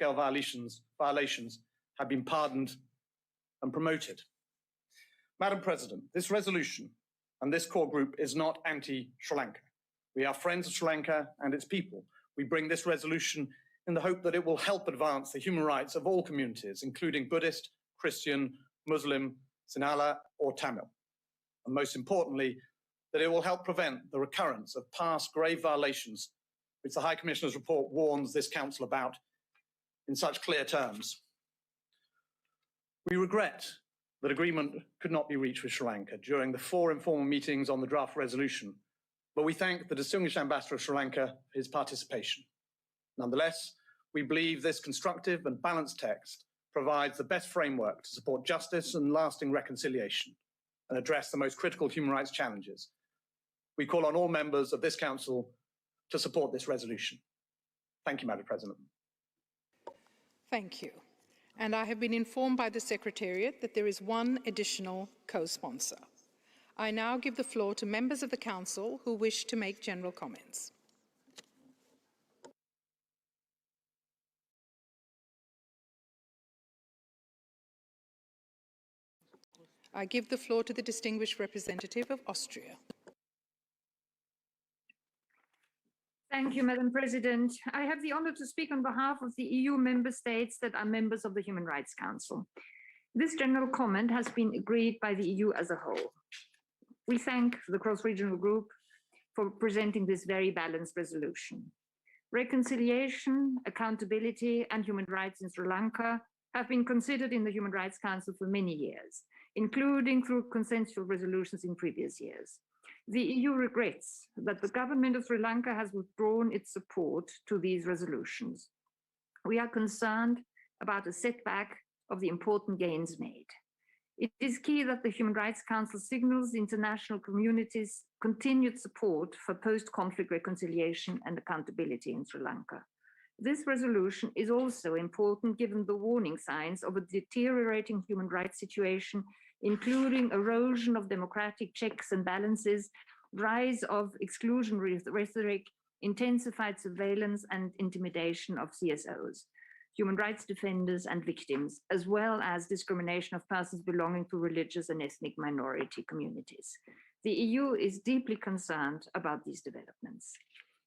large-scale violations have been pardoned and promoted. Madam President, this resolution and this core group is not anti-Sri Lanka. We are friends of Sri Lanka and its people. We bring this resolution in the hope that it will help advance the human rights of all communities, including Buddhist, Christian, Muslim, Sinhala, or Tamil. And most importantly, that it will help prevent the recurrence of past grave violations, which the High Commissioner's report warns this Council about in such clear terms. We regret that agreement could not be reached with Sri Lanka during the 4 informal meetings on the draft resolution, but we thank the distinguished Ambassador of Sri Lanka for his participation. Nonetheless, we believe this constructive and balanced text provides the best framework to support justice and lasting reconciliation and address the most critical human rights challenges. We call on all members of this Council to support this resolution. Thank you, Madam President. Thank you. And I have been informed by the Secretariat that there is one additional co-sponsor. I now give the floor to members of the Council who wish to make general comments. I give the floor to the distinguished representative of Austria. Thank you, Madam President. I have the honor to speak on behalf of the EU member states that are members of the Human Rights Council. This general comment has been agreed by the EU as a whole. We thank the cross-regional group for presenting this very balanced resolution. Reconciliation, accountability, and human rights in Sri Lanka have been considered in the Human Rights Council for many years, including through consensual resolutions in previous years. The EU regrets that the government of Sri Lanka has withdrawn its support to these resolutions. We are concerned about a setback of the important gains made. It is key that the Human Rights Council signals the international community's continued support for post-conflict reconciliation and accountability in Sri Lanka. This resolution is also important given the warning signs of a deteriorating human rights situation, including erosion of democratic checks and balances, rise of exclusionary rhetoric, intensified surveillance and intimidation of CSOs, human rights defenders and victims, as well as discrimination of persons belonging to religious and ethnic minority communities. The EU is deeply concerned about these developments.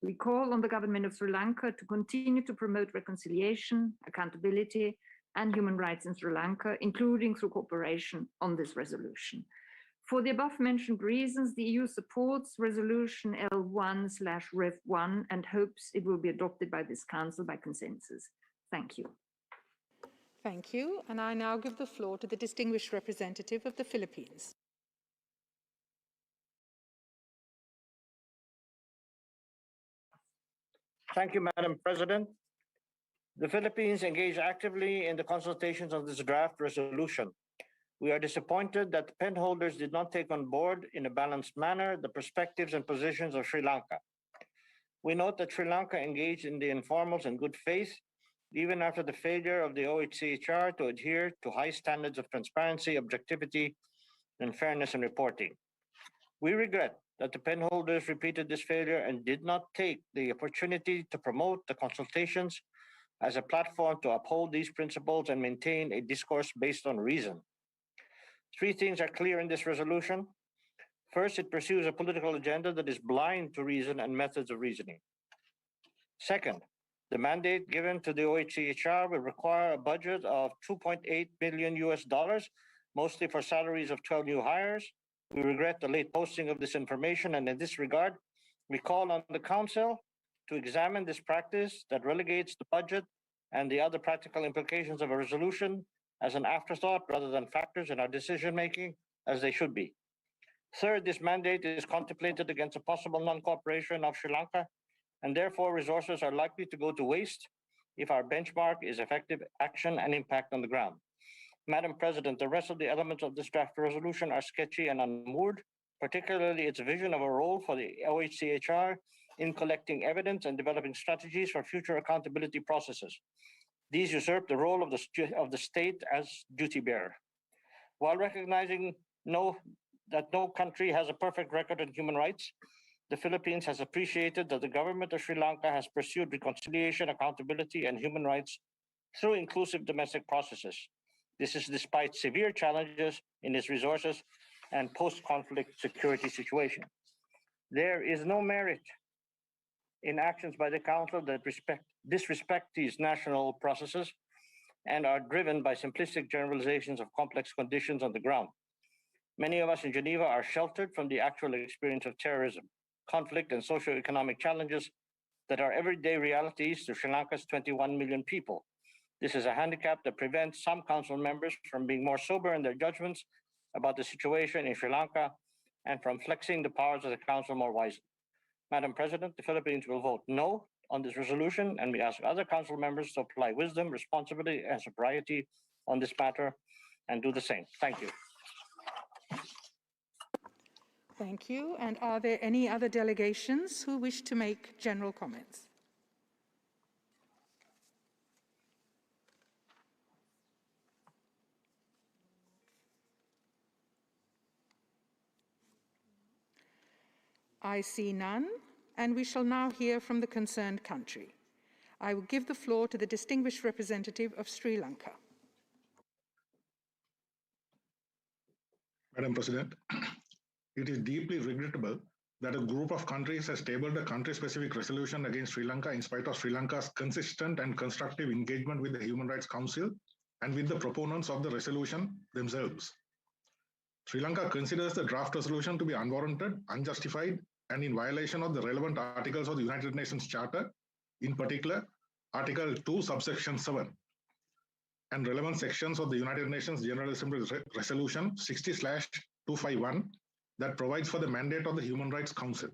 We call on the government of Sri Lanka to continue to promote reconciliation, accountability, and human rights in Sri Lanka, including through cooperation on this resolution. For the above-mentioned reasons, the EU supports Resolution L1/Rev1 and hopes it will be adopted by this Council by consensus. Thank you. Thank you. And I now give the floor to the distinguished representative of the Philippines. Thank you, Madam President. The Philippines engaged actively in the consultations on this draft resolution. We are disappointed that the pen holders did not take on board in a balanced manner the perspectives and positions of Sri Lanka. We note that Sri Lanka engaged in the informals in good faith, even after the failure of the OHCHR to adhere to high standards of transparency, objectivity, and fairness in reporting. We regret that the pen holders repeated this failure and did not take the opportunity to promote the consultations as a platform to uphold these principles and maintain a discourse based on reason. 3 things are clear in this resolution. First, it pursues a political agenda that is blind to reason and methods of reasoning. Second, the mandate given to the OHCHR will require a budget of $2.8 billion, mostly for salaries of 12 new hires. We regret the late posting of this information, and in this regard, we call on the Council to examine this practice that relegates the budget and the other practical implications of a resolution as an afterthought rather than factors in our decision-making as they should be. Third, this mandate is contemplated against a possible non-cooperation of Sri Lanka, and therefore resources are likely to go to waste if our benchmark is effective action and impact on the ground. Madam President, the rest of the elements of this draft resolution are sketchy and unmoored, particularly its vision of a role for the OHCHR in collecting evidence and developing strategies for future accountability processes. These usurp the role of the state as duty bearer. While recognizing that no country has a perfect record on human rights, the Philippines has appreciated that the government of Sri Lanka has pursued reconciliation, accountability, and human rights through inclusive domestic processes. This is despite severe challenges in its resources and post-conflict security situation. There is no merit in actions by the Council that disrespect these national processes and are driven by simplistic generalizations of complex conditions on the ground. Many of us in Geneva are sheltered from the actual experience of terrorism, conflict, and socioeconomic challenges that are everyday realities to Sri Lanka's 21 million people. This is a handicap that prevents some Council members from being more sober in their judgments about the situation in Sri Lanka and from flexing the powers of the Council more wisely. Madam President, the Philippines will vote no on this resolution, and we ask other Council members to apply wisdom, responsibility, and sobriety on this matter and do the same. Thank you. Thank you. And are there any other delegations who wish to make general comments? I see none, and we shall now hear from the concerned country. I will give the floor to the distinguished representative of Sri Lanka. Madam President, it is deeply regrettable that a group of countries has tabled a country-specific resolution against Sri Lanka in spite of Sri Lanka's consistent and constructive engagement with the Human Rights Council and with the proponents of the resolution themselves. Sri Lanka considers the draft resolution to be unwarranted, unjustified, and in violation of the relevant articles of the United Nations Charter, in particular, Article 2, subsection 7, and relevant sections of the United Nations General Assembly Resolution 60/251 that provides for the mandate of the Human Rights Council.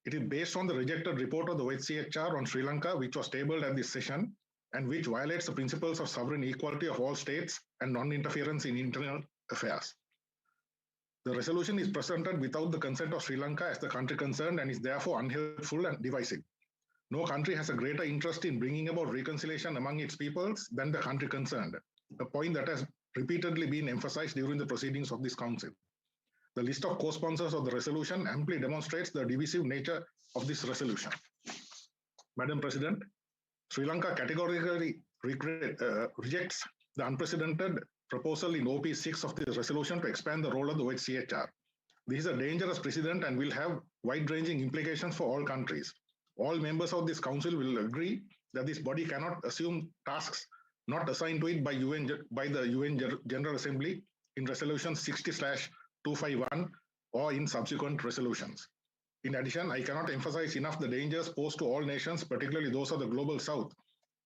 It is based on the rejected report of the OHCHR on Sri Lanka, which was tabled at this session, and which violates the principles of sovereign equality of all states and non-interference in internal affairs. The resolution is presented without the consent of Sri Lanka as the country concerned and is therefore unhelpful and divisive. No country has a greater interest in bringing about reconciliation among its peoples than the country concerned, a point that has repeatedly been emphasized during the proceedings of this council. The list of co-sponsors of the resolution amply demonstrates the divisive nature of this resolution. Madam President, Sri Lanka categorically rejects the unprecedented proposal in OP 6 of the resolution to expand the role of the OHCHR. This is a dangerous precedent and will have wide-ranging implications for all countries. All members of this council will agree that this body cannot assume tasks not assigned to it by the UN General Assembly in Resolution 60/251 or in subsequent resolutions. In addition, I cannot emphasize enough the dangers posed to all nations, particularly those of the Global South,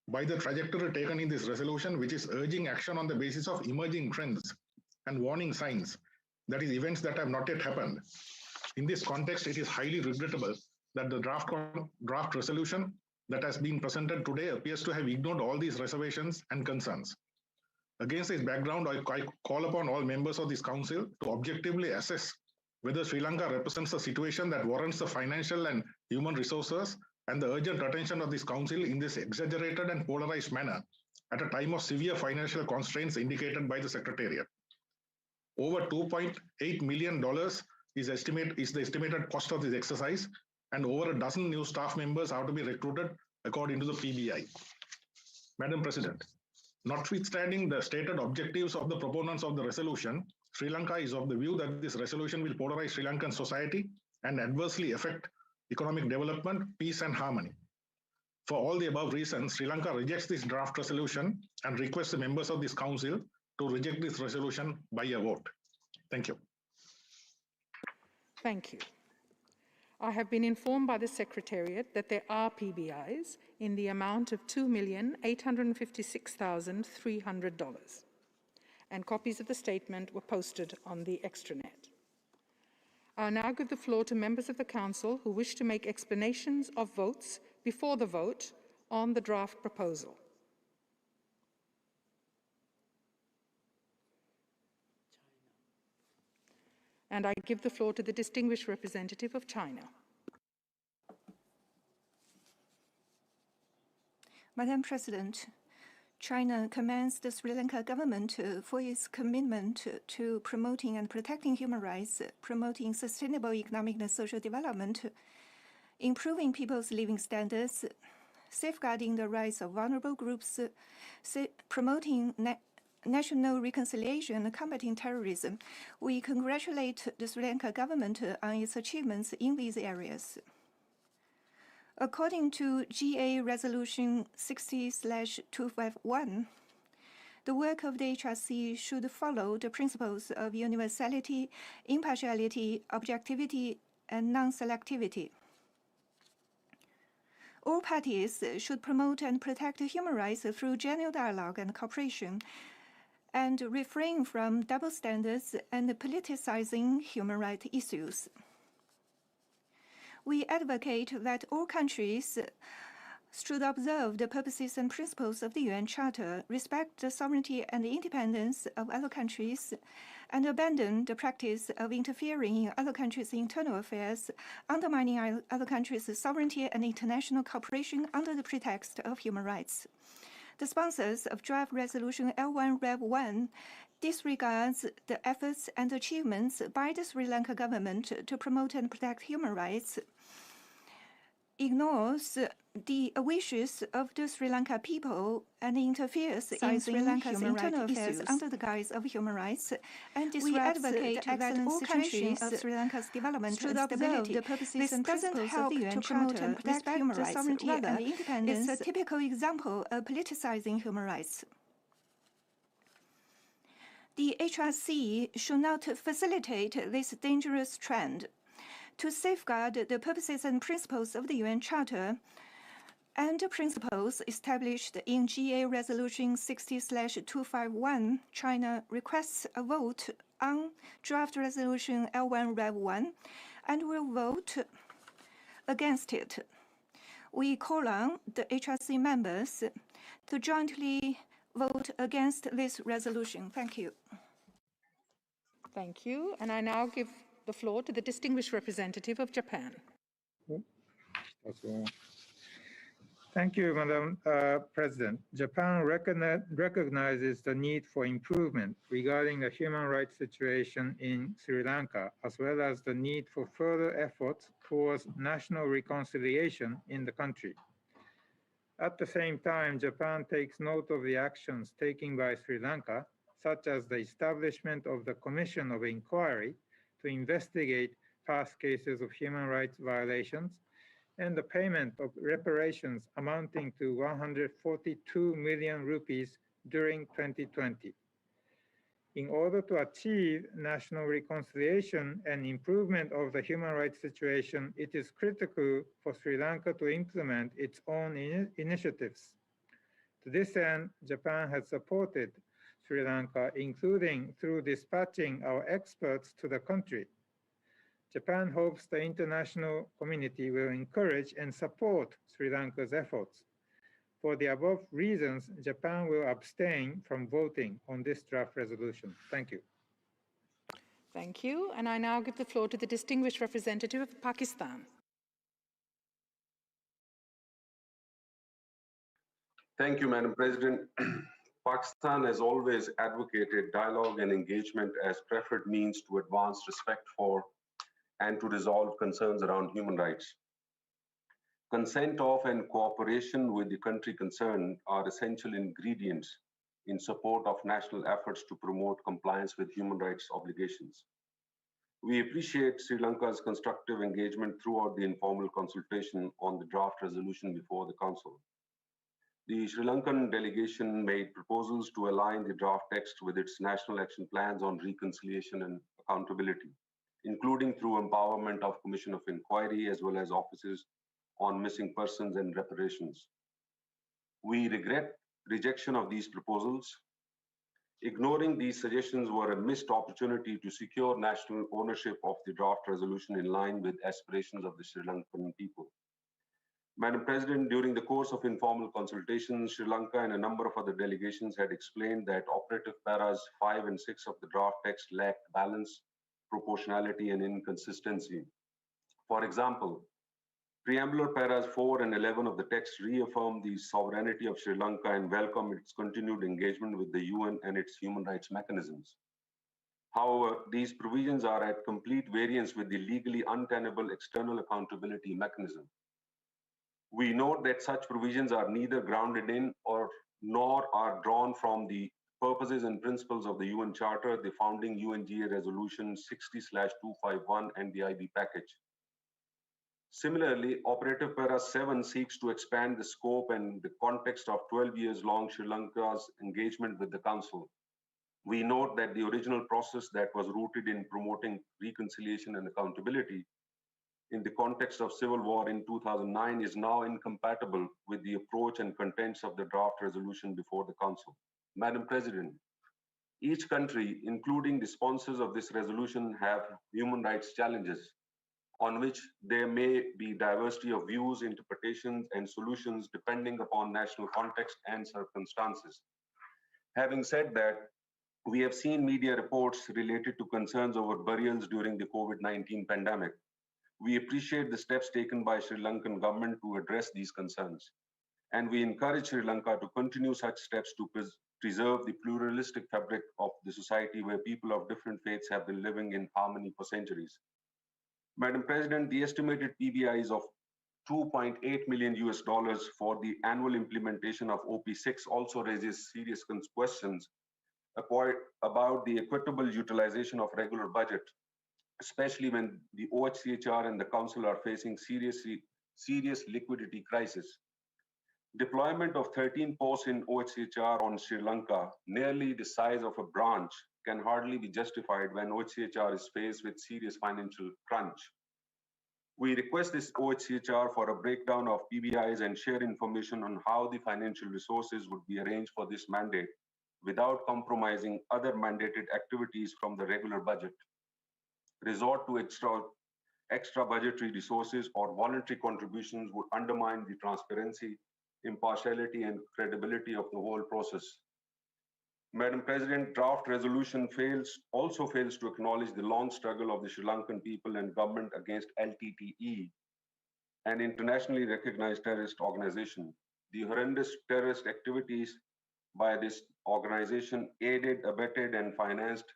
by the trajectory taken in this resolution, which is urging action on the basis of emerging trends and warning signs, that is, events that have not yet happened. In this context, it is highly regrettable that the draft resolution that has been presented today appears to have ignored all these reservations and concerns. Against this background, I call upon all members of this council to objectively assess whether Sri Lanka represents a situation that warrants the financial and human resources and the urgent attention of this council in this exaggerated and polarized manner at a time of severe financial constraints indicated by the Secretariat. Over $2.8 million is the estimated cost of this exercise, and over a dozen new staff members are to be recruited according to the PBI. Madam President, notwithstanding the stated objectives of the proponents of the resolution, Sri Lanka is of the view that this resolution will polarize Sri Lankan society and adversely affect economic development, peace, and harmony. For all the above reasons, Sri Lanka rejects this draft resolution and requests the members of this council to reject this resolution by a vote. Thank you. Thank you. I have been informed by the Secretariat that there are PBIs in the amount of $2,856,300, and copies of the statement were posted on the extranet. I'll now give the floor to members of the Council who wish to make explanations of votes before the vote on the draft proposal. And I give the floor to the distinguished representative of China. Madam President, China commends the Sri Lanka government for its commitment to promoting and protecting human rights, promoting sustainable economic and social development, improving people's living standards, safeguarding the rights of vulnerable groups, promoting national reconciliation and combating terrorism. We congratulate the Sri Lanka government on its achievements in these areas. According to GA Resolution 60/251, the work of the HRC should follow the principles of universality, impartiality, objectivity, and non-selectivity. All parties should promote and protect human rights through genuine dialogue and cooperation, and refrain from double standards and politicizing human rights issues. We advocate that all countries should observe the purposes and principles of the UN Charter, respect the sovereignty and independence of other countries, and abandon the practice of interfering in other countries' internal affairs, undermining other countries' sovereignty and international cooperation under the pretext of human rights. The sponsors of draft resolution L1 Rev 1 disregards the efforts and achievements by the Sri Lanka government to promote and protect human rights, ignores the wishes of the Sri Lanka people, and interferes in Sri Lanka's internal affairs under the guise of human rights, and disrupts the excellent situation of Sri Lanka's development and stability. The purposes and principles of the UN Charter and protect human rights. Sovereignty and independence is a typical example of politicizing human rights. The HRC should not facilitate this dangerous trend. To safeguard the purposes and principles of the UN Charter and the principles established in GA Resolution 60/251, China requests a vote on draft resolution L1 Rev 1 and will vote against it. We call on the HRC members to jointly vote against this resolution. Thank you. Thank you. And I now give the floor to the distinguished representative of Japan. Thank you, Madam President. Japan recognizes the need for improvement regarding the human rights situation in Sri Lanka, as well as the need for further efforts towards national reconciliation in the country. At the same time, Japan takes note of the actions taken by Sri Lanka, such as the establishment of the Commission of Inquiry to investigate past cases of human rights violations, and the payment of reparations amounting to 142 million rupees during 2020. In order to achieve national reconciliation and improvement of the human rights situation, it is critical for Sri Lanka to implement its own initiatives. To this end, Japan has supported Sri Lanka, including through dispatching our experts to the country. Japan hopes the international community will encourage and support Sri Lanka's efforts. For the above reasons, Japan will abstain from voting on this draft resolution. Thank you. Thank you. And I now give the floor to the distinguished representative of Pakistan. Thank you, Madam President. Pakistan has always advocated dialogue and engagement as preferred means to advance respect for and to resolve concerns around human rights. Consent of and cooperation with the country concerned are essential ingredients in support of national efforts to promote compliance with human rights obligations. We appreciate Sri Lanka's constructive engagement throughout the informal consultation on the draft resolution before the Council. The Sri Lankan delegation made proposals to align the draft text with its national action plans on reconciliation and accountability, including through empowerment of Commission of Inquiry as well as offices on missing persons and reparations. We regret rejection of these proposals. Ignoring these suggestions were a missed opportunity to secure national ownership of the draft resolution in line with aspirations of the Sri Lankan people. Madam President, during the course of informal consultations, Sri Lanka and a number of other delegations had explained that operative paras 5 and 6 of the draft text lacked balance, proportionality, and inconsistency. For example, preambular paras 4 and 11 of the text reaffirm the sovereignty of Sri Lanka and welcome its continued engagement with the UN and its human rights mechanisms. However, these provisions are at complete variance with the legally untenable external accountability mechanism. We note that such provisions are neither grounded in or nor are drawn from the purposes and principles of the UN Charter, the founding UNGA Resolution 60/251 and the IB package. Similarly, Operative Para 7 seeks to expand the scope and the context of 12 years long Sri Lanka's engagement with the Council. We note that the original process that was rooted in promoting reconciliation and accountability in the context of civil war in 2009 is now incompatible with the approach and contents of the draft resolution before the Council. Madam President, each country, including the sponsors of this resolution, have human rights challenges on which there may be diversity of views, interpretations, and solutions depending upon national context and circumstances. Having said that, we have seen media reports related to concerns over burials during the COVID-19 pandemic. We appreciate the steps taken by Sri Lankan government to address these concerns. And we encourage Sri Lanka to continue such steps to preserve the pluralistic fabric of the society where people of different faiths have been living in harmony for centuries. Madam President, the estimated PBIs of $2.8 million for the annual implementation of OP6 also raises serious questions about the equitable utilization of regular budget, especially when the OHCHR and the Council are facing serious liquidity crisis. Deployment of 13 posts in OHCHR on Sri Lanka, nearly the size of a branch, can hardly be justified when OHCHR is faced with serious financial crunch. We request this OHCHR for a breakdown of PBIs and share information on how the financial resources would be arranged for this mandate without compromising other mandated activities from the regular budget. Resort to extra budgetary resources or voluntary contributions would undermine the transparency, impartiality, and credibility of the whole process. Madam President, draft resolution also fails to acknowledge the long struggle of the Sri Lankan people and government against LTTE, an internationally recognized terrorist organization. The horrendous terrorist activities by this organization, aided, abetted, and financed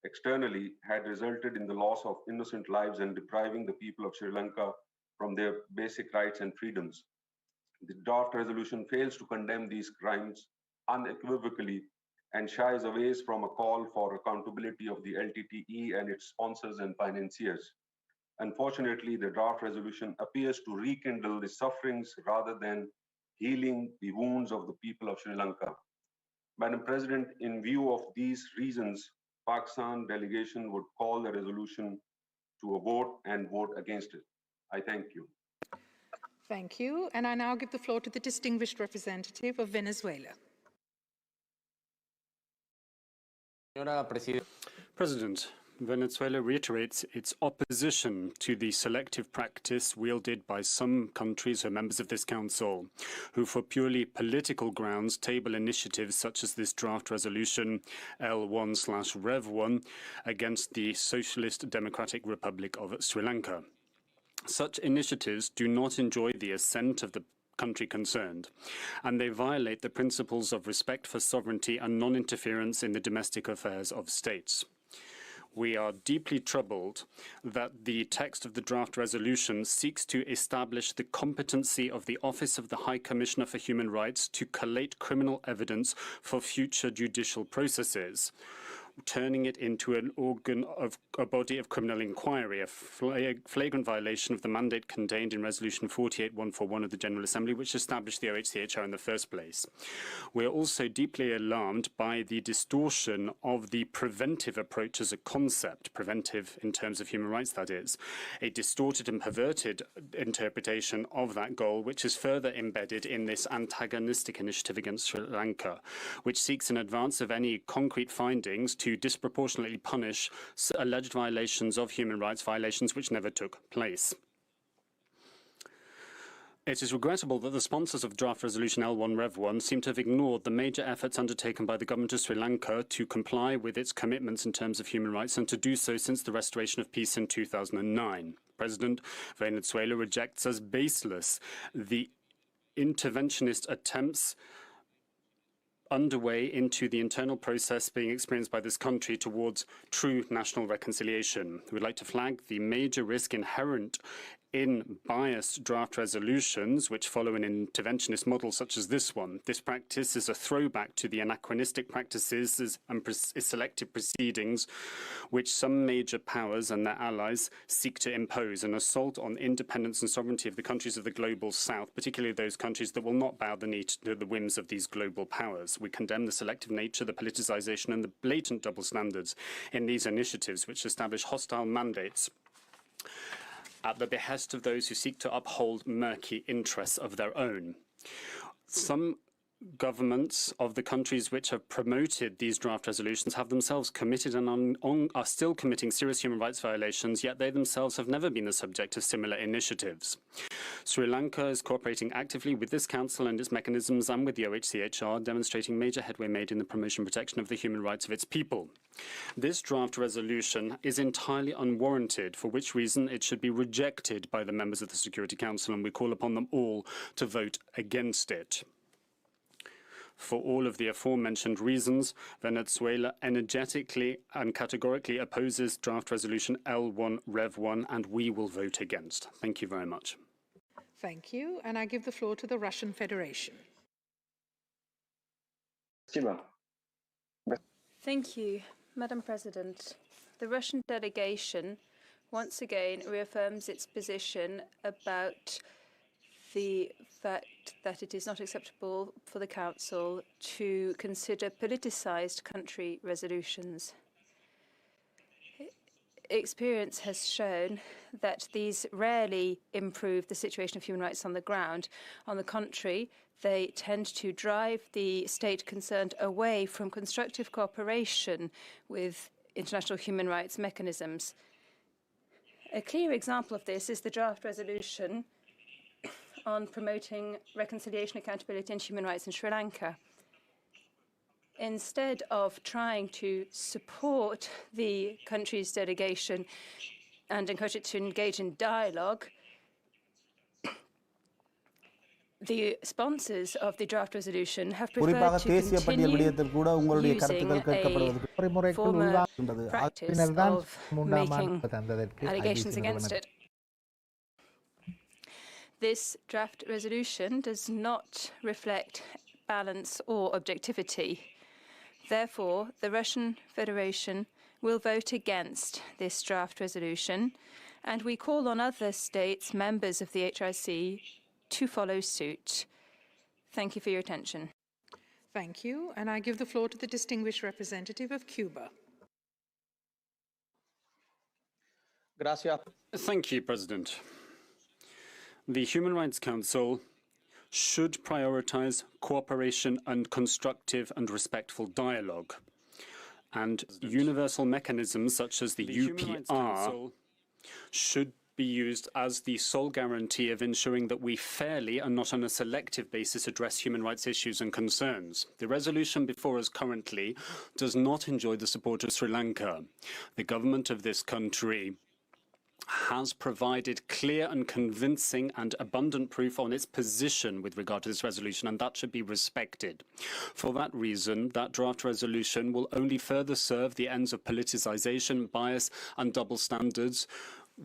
externally, had resulted in the loss of innocent lives and depriving the people of Sri Lanka from their basic rights and freedoms. The draft resolution fails to condemn these crimes unequivocally and shies away from a call for accountability of the LTTE and its sponsors and financiers. Unfortunately, the draft resolution appears to rekindle the sufferings rather than healing the wounds of the people of Sri Lanka. Madam President, in view of these reasons, Pakistan delegation would call the resolution to a vote and vote against it. I thank you. Thank you. And I now give the floor to the distinguished representative of Venezuela. President, Venezuela reiterates its opposition to the selective practice wielded by some countries who are members of this council, who for purely political grounds table initiatives such as this draft resolution L1/Rev1 against the Socialist Democratic Republic of Sri Lanka. Such initiatives do not enjoy the assent of the country concerned, and they violate the principles of respect for sovereignty and non-interference in the domestic affairs of states. We are deeply troubled that the text of the draft resolution seeks to establish the competency of the Office of the High Commissioner for Human Rights to collate criminal evidence for future judicial processes, turning it into a body of criminal inquiry, a flagrant violation of the mandate contained in Resolution 48141 of the General Assembly, which established the OHCHR in the first place. We are also deeply alarmed by the distortion of the preventive approach as a concept, preventive in terms of human rights, that is, a distorted and perverted interpretation of that goal, which is further embedded in this antagonistic initiative against Sri Lanka, which seeks in advance of any concrete findings to disproportionately punish alleged violations of human rights, violations which never took place. It is regrettable that the sponsors of draft resolution L1/Rev1 seem to have ignored the major efforts undertaken by the government of Sri Lanka to comply with its commitments in terms of human rights and to do so since the restoration of peace in 2009. President, Venezuela rejects as baseless the interventionist attempts underway into the internal process being experienced by this country towards true national reconciliation. We'd like to flag the major risk inherent in biased draft resolutions, which follow an interventionist model such as this one. This practice is a throwback to the anachronistic practices and selective proceedings which some major powers and their allies seek to impose, an assault on independence and sovereignty of the countries of the global south, particularly those countries that will not bow the knee to the whims of these global powers. We condemn the selective nature, the politicization, and the blatant double standards in these initiatives, which establish hostile mandates at the behest of those who seek to uphold murky interests of their own. Some governments of the countries which have promoted these draft resolutions have themselves committed and are still committing serious human rights violations, yet they themselves have never been the subject of similar initiatives. Sri Lanka is cooperating actively with this council and its mechanisms and with the OHCHR, demonstrating major headway made in the promotion and protection of the human rights of its people. This draft resolution is entirely unwarranted, for which reason it should be rejected by the members of the Security Council, and we call upon them all to vote against it. For all of the aforementioned reasons, Venezuela energetically and categorically opposes draft resolution L1 Rev 1, and we will vote against. Thank you very much. Thank you. And I give the floor to the Russian Federation. Thank you, Madam President. The Russian delegation once again reaffirms its position about the fact that it is not acceptable for the Council to consider politicized country resolutions. Experience has shown that these rarely improve the situation of human rights on the ground. On the contrary, they tend to drive the state concerned away from constructive cooperation with international human rights mechanisms. A clear example of this is the draft resolution on promoting reconciliation, accountability, and human rights in Sri Lanka. Instead of trying to support the country's delegation and encourage it to engage in dialogue, the sponsors of the draft resolution have preferred to continue using a former practice of making allegations against it. This draft resolution does not reflect balance or objectivity. Therefore, the Russian Federation will vote against this draft resolution, and we call on other states, members of the HRC, to follow suit. Thank you for your attention. Thank you. And I give the floor to the distinguished representative of Cuba. Gracias. Thank you, President. The Human Rights Council should prioritize cooperation and constructive and respectful dialogue. And universal mechanisms such as the UPR should be used as the sole guarantee of ensuring that we fairly and not on a selective basis address human rights issues and concerns. The resolution before us currently does not enjoy the support of Sri Lanka. The government of this country has provided clear and convincing and abundant proof on its position with regard to this resolution, and that should be respected. For that reason, that draft resolution will only further serve the ends of politicization, bias, and double standards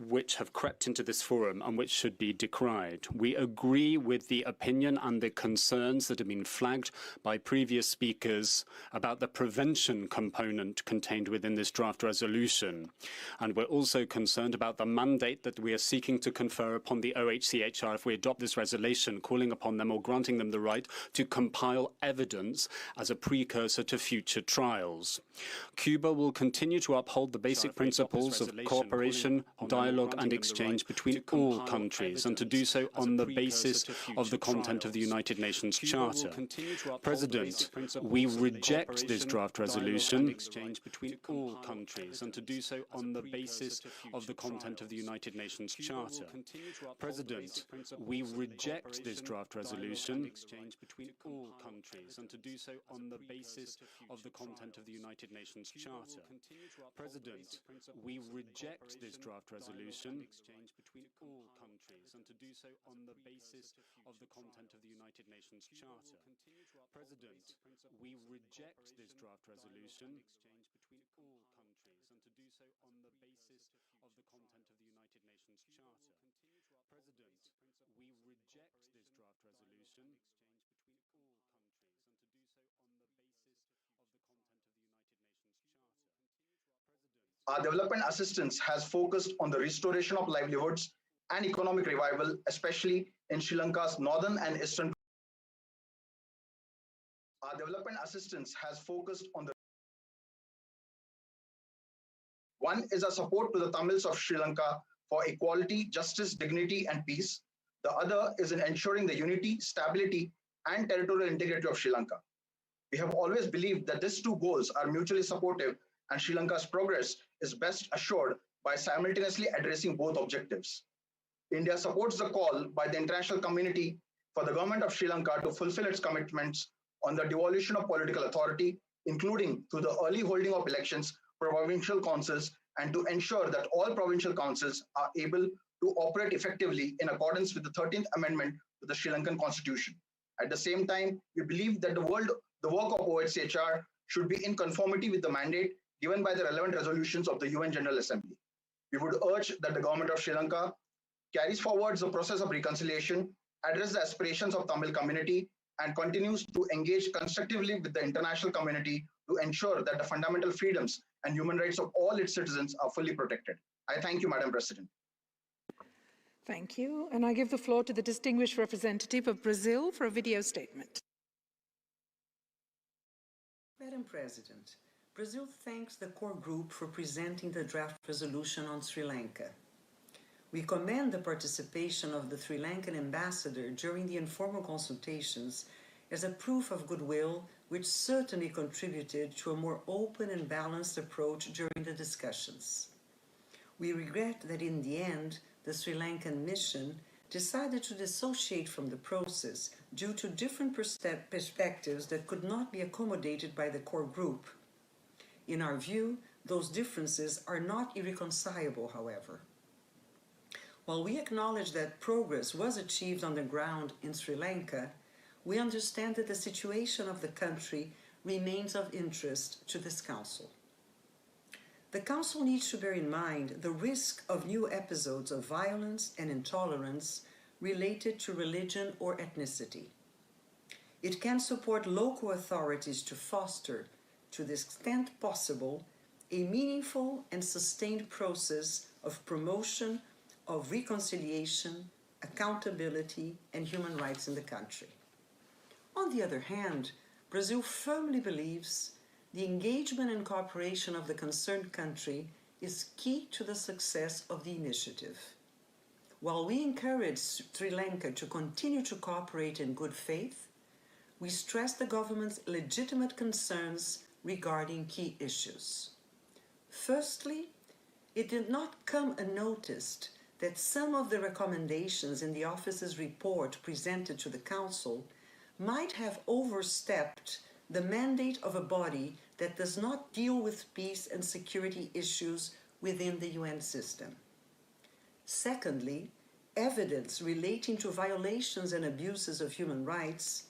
which have crept into this forum and which should be decried. We agree with the opinion and the concerns that have been flagged by previous speakers about the prevention component contained within this draft resolution. And we're also concerned about the mandate that we are seeking to confer upon the OHCHR if we adopt this resolution, calling upon them or granting them the right to compile evidence as a precursor to future trials. Cuba will continue to uphold the basic principles of cooperation, dialogue and exchange between all countries, and to do so on the basis of the content of the United Nations Charter. President, we reject this draft resolution. Exchange between all countries, and to do so on the basis of the content of the United Nations Charter. President, we reject this draft resolution. Exchange between all countries, and to do so on the basis of the content of the United Nations Charter. President, we reject this draft resolution. Exchange between all countries, and to do so on the basis of the content of the United Nations Charter. President, we reject this draft resolution. Exchange between all countries, and to do so on the basis of the content of the United Nations Charter. President, we reject this draft resolution exchange between all countries and to do so on the basis of the content of the United Nations Charter. President, our development assistance has focused on the restoration of livelihoods and economic revival, especially in Sri Lanka's northern and eastern. Our development assistance has focused on the one is a support to the Tamils of Sri Lanka for equality, justice, dignity, and peace. The other is in ensuring the unity, stability, and territorial integrity of Sri Lanka. We have always believed that these two goals are mutually supportive, and Sri Lanka's progress is best assured by simultaneously addressing both objectives. India supports the call by the international community for the government of Sri Lanka to fulfill its commitments on the devolution of political authority, including through the early holding of elections for provincial councils, and to ensure that all provincial councils are able to operate effectively in accordance with the 13th Amendment to the Sri Lankan Constitution. At the same time, we believe that the work of OHCHR should be in conformity with the mandate given by the relevant resolutions of the UN General Assembly. We would urge that the government of Sri Lanka carries forward the process of reconciliation, address the aspirations of Tamil community, and continues to engage constructively with the international community to ensure that the fundamental freedoms and human rights of all its citizens are fully protected. I thank you, Madam President. Thank you. And I give the floor to the distinguished representative of Brazil for a video statement. Madam President, Brazil thanks the core group for presenting the draft resolution on Sri Lanka. We commend the participation of the Sri Lankan ambassador during the informal consultations as a proof of goodwill, which certainly contributed to a more open and balanced approach during the discussions. We regret that in the end, the Sri Lankan mission decided to dissociate from the process due to different perspectives that could not be accommodated by the core group. In our view, those differences are not irreconcilable, however. While we acknowledge that progress was achieved on the ground in Sri Lanka, we understand that the situation of the country remains of interest to this Council. The Council needs to bear in mind the risk of new episodes of violence and intolerance related to religion or ethnicity. It can support local authorities to foster, to the extent possible, a meaningful and sustained process of promotion of reconciliation, accountability, and human rights in the country. On the other hand, Brazil firmly believes the engagement and cooperation of the concerned country is key to the success of the initiative. While we encourage Sri Lanka to continue to cooperate in good faith, we stress the government's legitimate concerns regarding key issues. Firstly, it did not come unnoticed that some of the recommendations in the office's report presented to the Council might have overstepped the mandate of a body that does not deal with peace and security issues within the UN system. Secondly, evidence relating to violations and abuses of human rights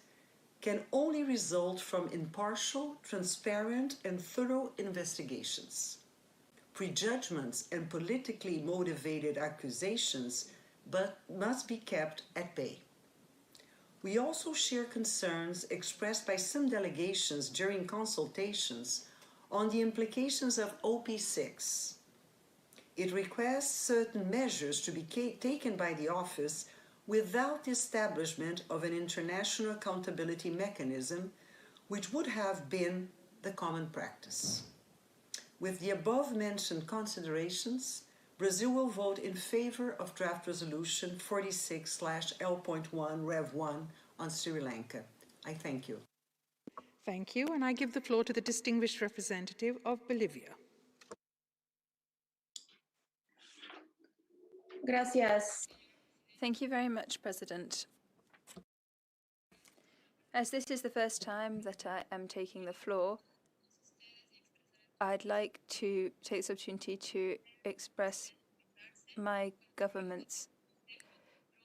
can only result from impartial, transparent, and thorough investigations. Prejudgments and politically motivated accusations must be kept at bay. We also share concerns expressed by some delegations during consultations on the implications of OP6. It requests certain measures to be taken by the office without the establishment of an international accountability mechanism, which would have been the common practice. With the above-mentioned considerations, Brazil will vote in favor of draft resolution 46/L.1 Rev 1 on Sri Lanka. I thank you. Thank you, and I give the floor to the distinguished representative of Bolivia. Gracias. Thank you very much, President. As this is the first time that I am taking the floor, I'd like to take this opportunity to express my government's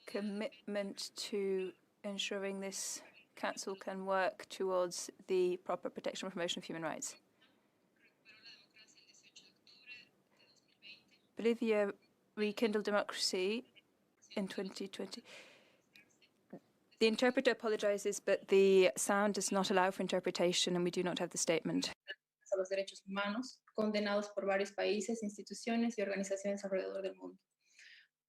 commitment to ensuring this Council can work towards the proper protection and promotion of human rights. Bolivia rekindled democracy in 2020. The interpreter apologizes, but the sound does not allow for interpretation, and we do not have the statement. A los derechos humanos, condenados por varios países, instituciones y organizaciones alrededor del mundo.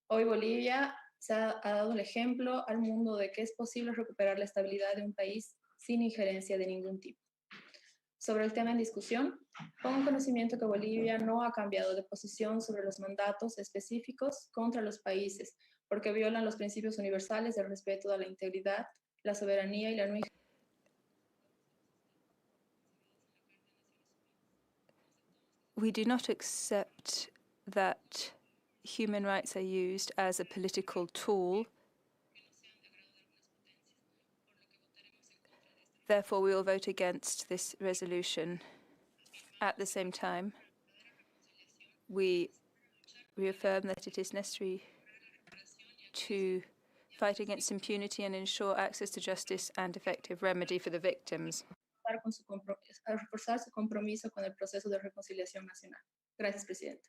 Hoy Bolivia ha dado un ejemplo al mundo de que es posible recuperar la estabilidad de un país sin injerencia de ningún tipo. Sobre el tema en discusión, pongo en conocimiento que Bolivia no ha cambiado de posición sobre los mandatos específicos contra los países, porque violan los principios universales del respeto a la integridad, la soberanía y la no injerencia. We do not accept that human rights are used as a political tool. Therefore, we will vote against this resolution. At the same time, we reaffirm that it is necessary to fight against impunity and ensure access to justice and effective remedy for the victims. A reforzar su compromiso con el proceso de reconciliación nacional. Gracias, Presidente.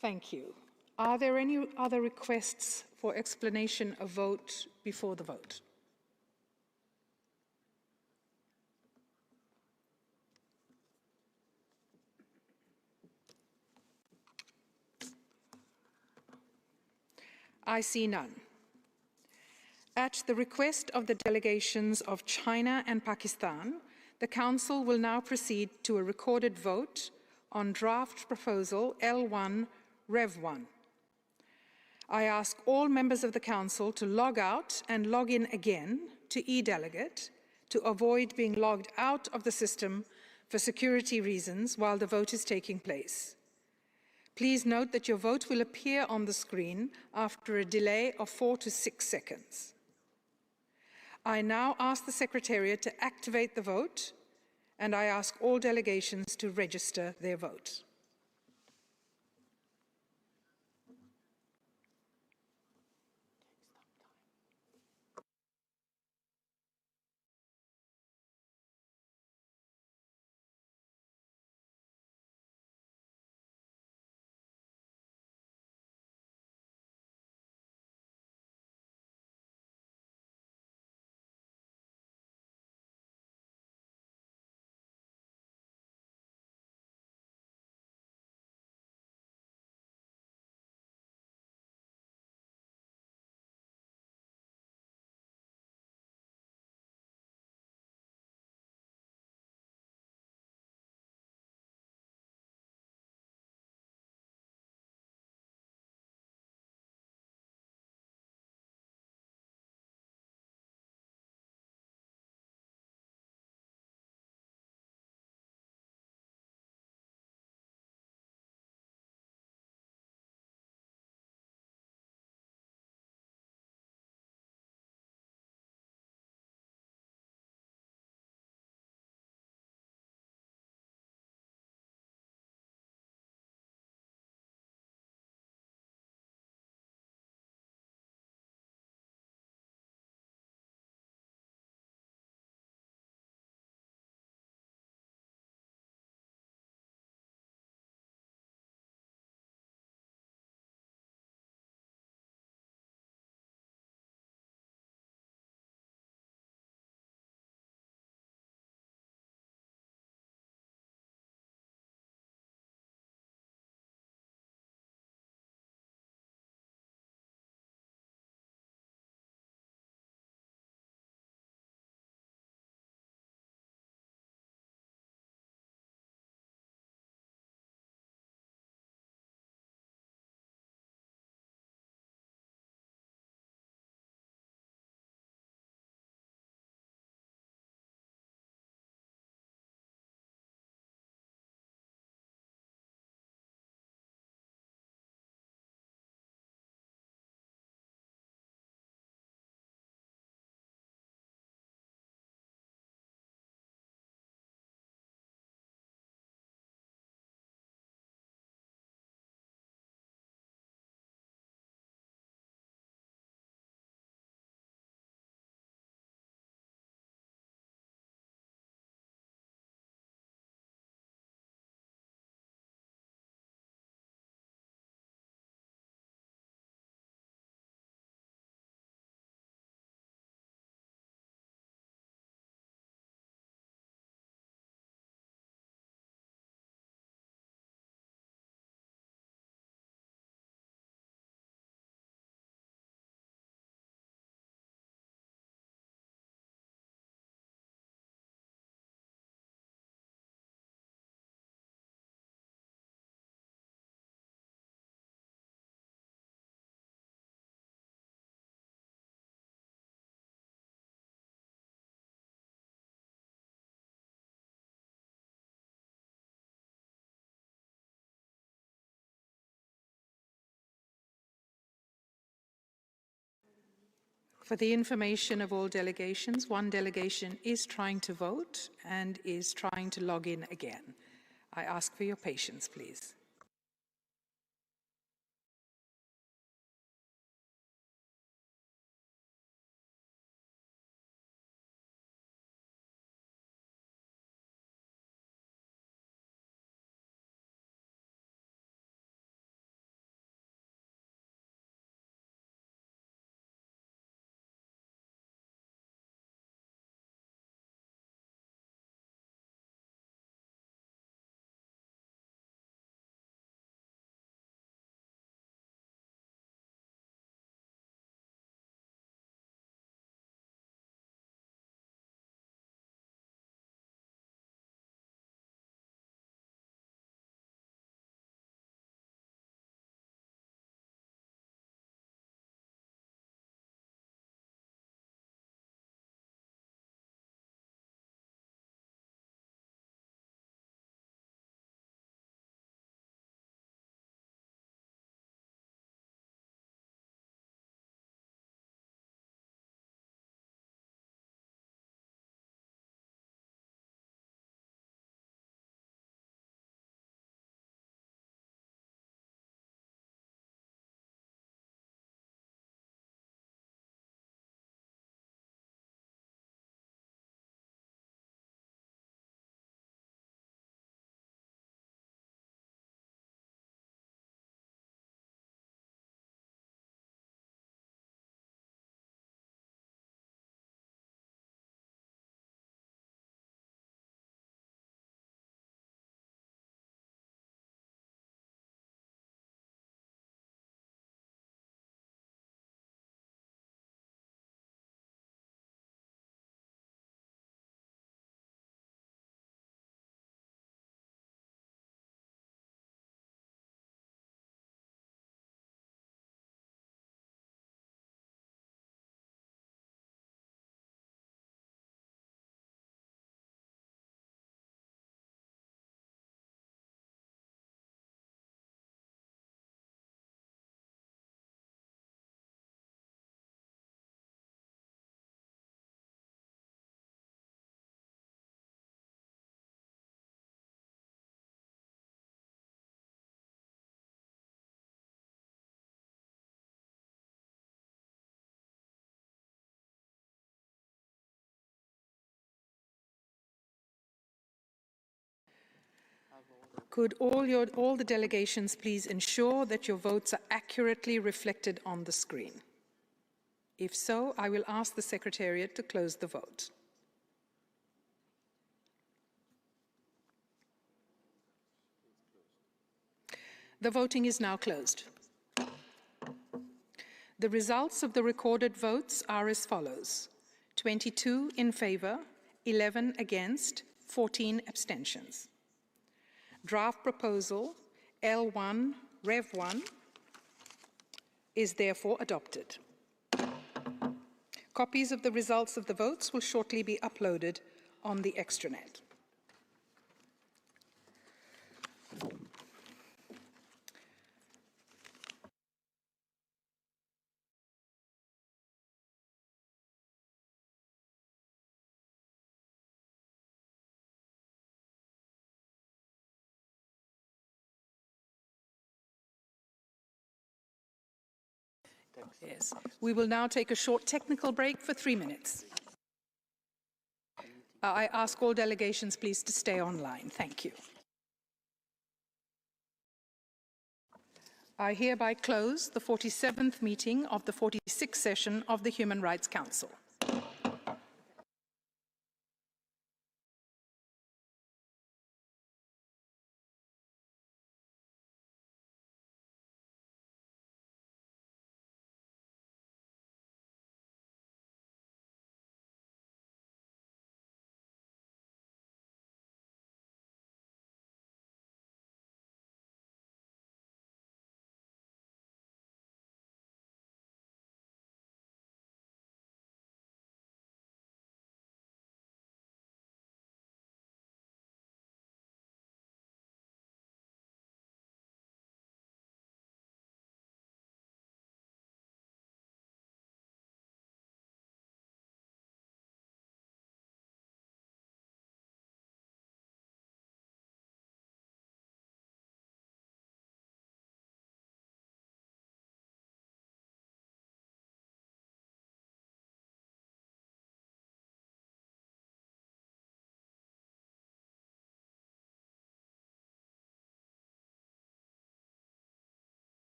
Thank you. Are there any other requests for explanation of vote before the vote? I see none. At the request of the delegations of China and Pakistan, the Council will now proceed to a recorded vote on draft proposal L1 Rev 1. I ask all members of the Council to log out and log in again to e-delegate to avoid being logged out of the system for security reasons while the vote is taking place. Please note that your vote will appear on the screen after a delay of 4 to 6 seconds. I now ask the Secretariat to activate the vote, and I ask all delegations to register their vote. For the information of all delegations, one delegation is trying to vote and is trying to log in again. I ask for your patience, please. Could all the delegations please ensure that your votes are accurately reflected on the screen? If so, I will ask the Secretariat to close the vote. The voting is now closed. The results of the recorded votes are as follows: 22 in favour, 11 against, 14 abstentions. Draft proposal L1 Rev 1 is therefore adopted. Copies of the results of the votes will shortly be uploaded on the extranet. Yes. We will now take a short technical break for 3 minutes. I ask all delegations please to stay online. Thank you. I hereby close the 47th meeting of the 46th session of the Human Rights Council.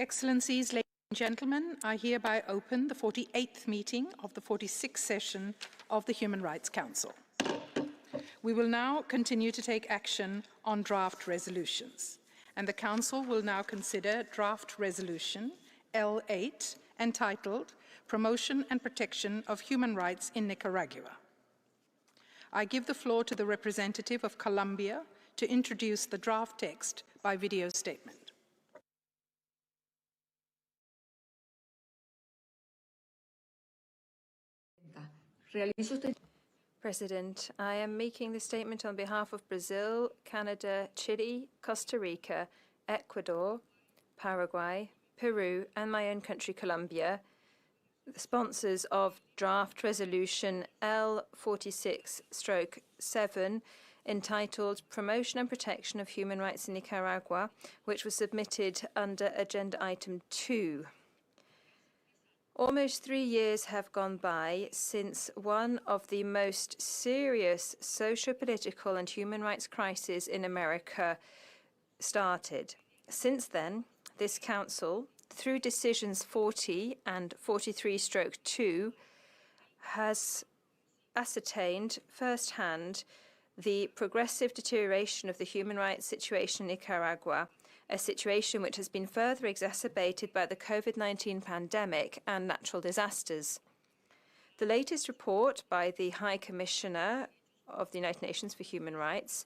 Excellencies, ladies and gentlemen, I hereby open the 48th meeting of the 46th session of the Human Rights Council. We will now continue to take action on draft resolutions, and the Council will now consider draft resolution L8 entitled Promotion and Protection of Human Rights in Nicaragua. I give the floor to the representative of Colombia to introduce the draft text by video statement. President, I am making this statement on behalf of Brazil, Canada, Chile, Costa Rica, Ecuador, Paraguay, Peru, and my own country, Colombia, the sponsors of draft resolution L46/7 entitled Promotion and Protection of Human Rights in Nicaragua, which was submitted under Agenda Item 2. Almost 3 years have gone by since one of the most serious socio-political and human rights crises in America started. Since then, this Council, through decisions 40 and 43/2, has ascertained firsthand the progressive deterioration of the human rights situation in Nicaragua, a situation which has been further exacerbated by the COVID-19 pandemic and natural disasters. The latest report by the High Commissioner of the United Nations for Human Rights,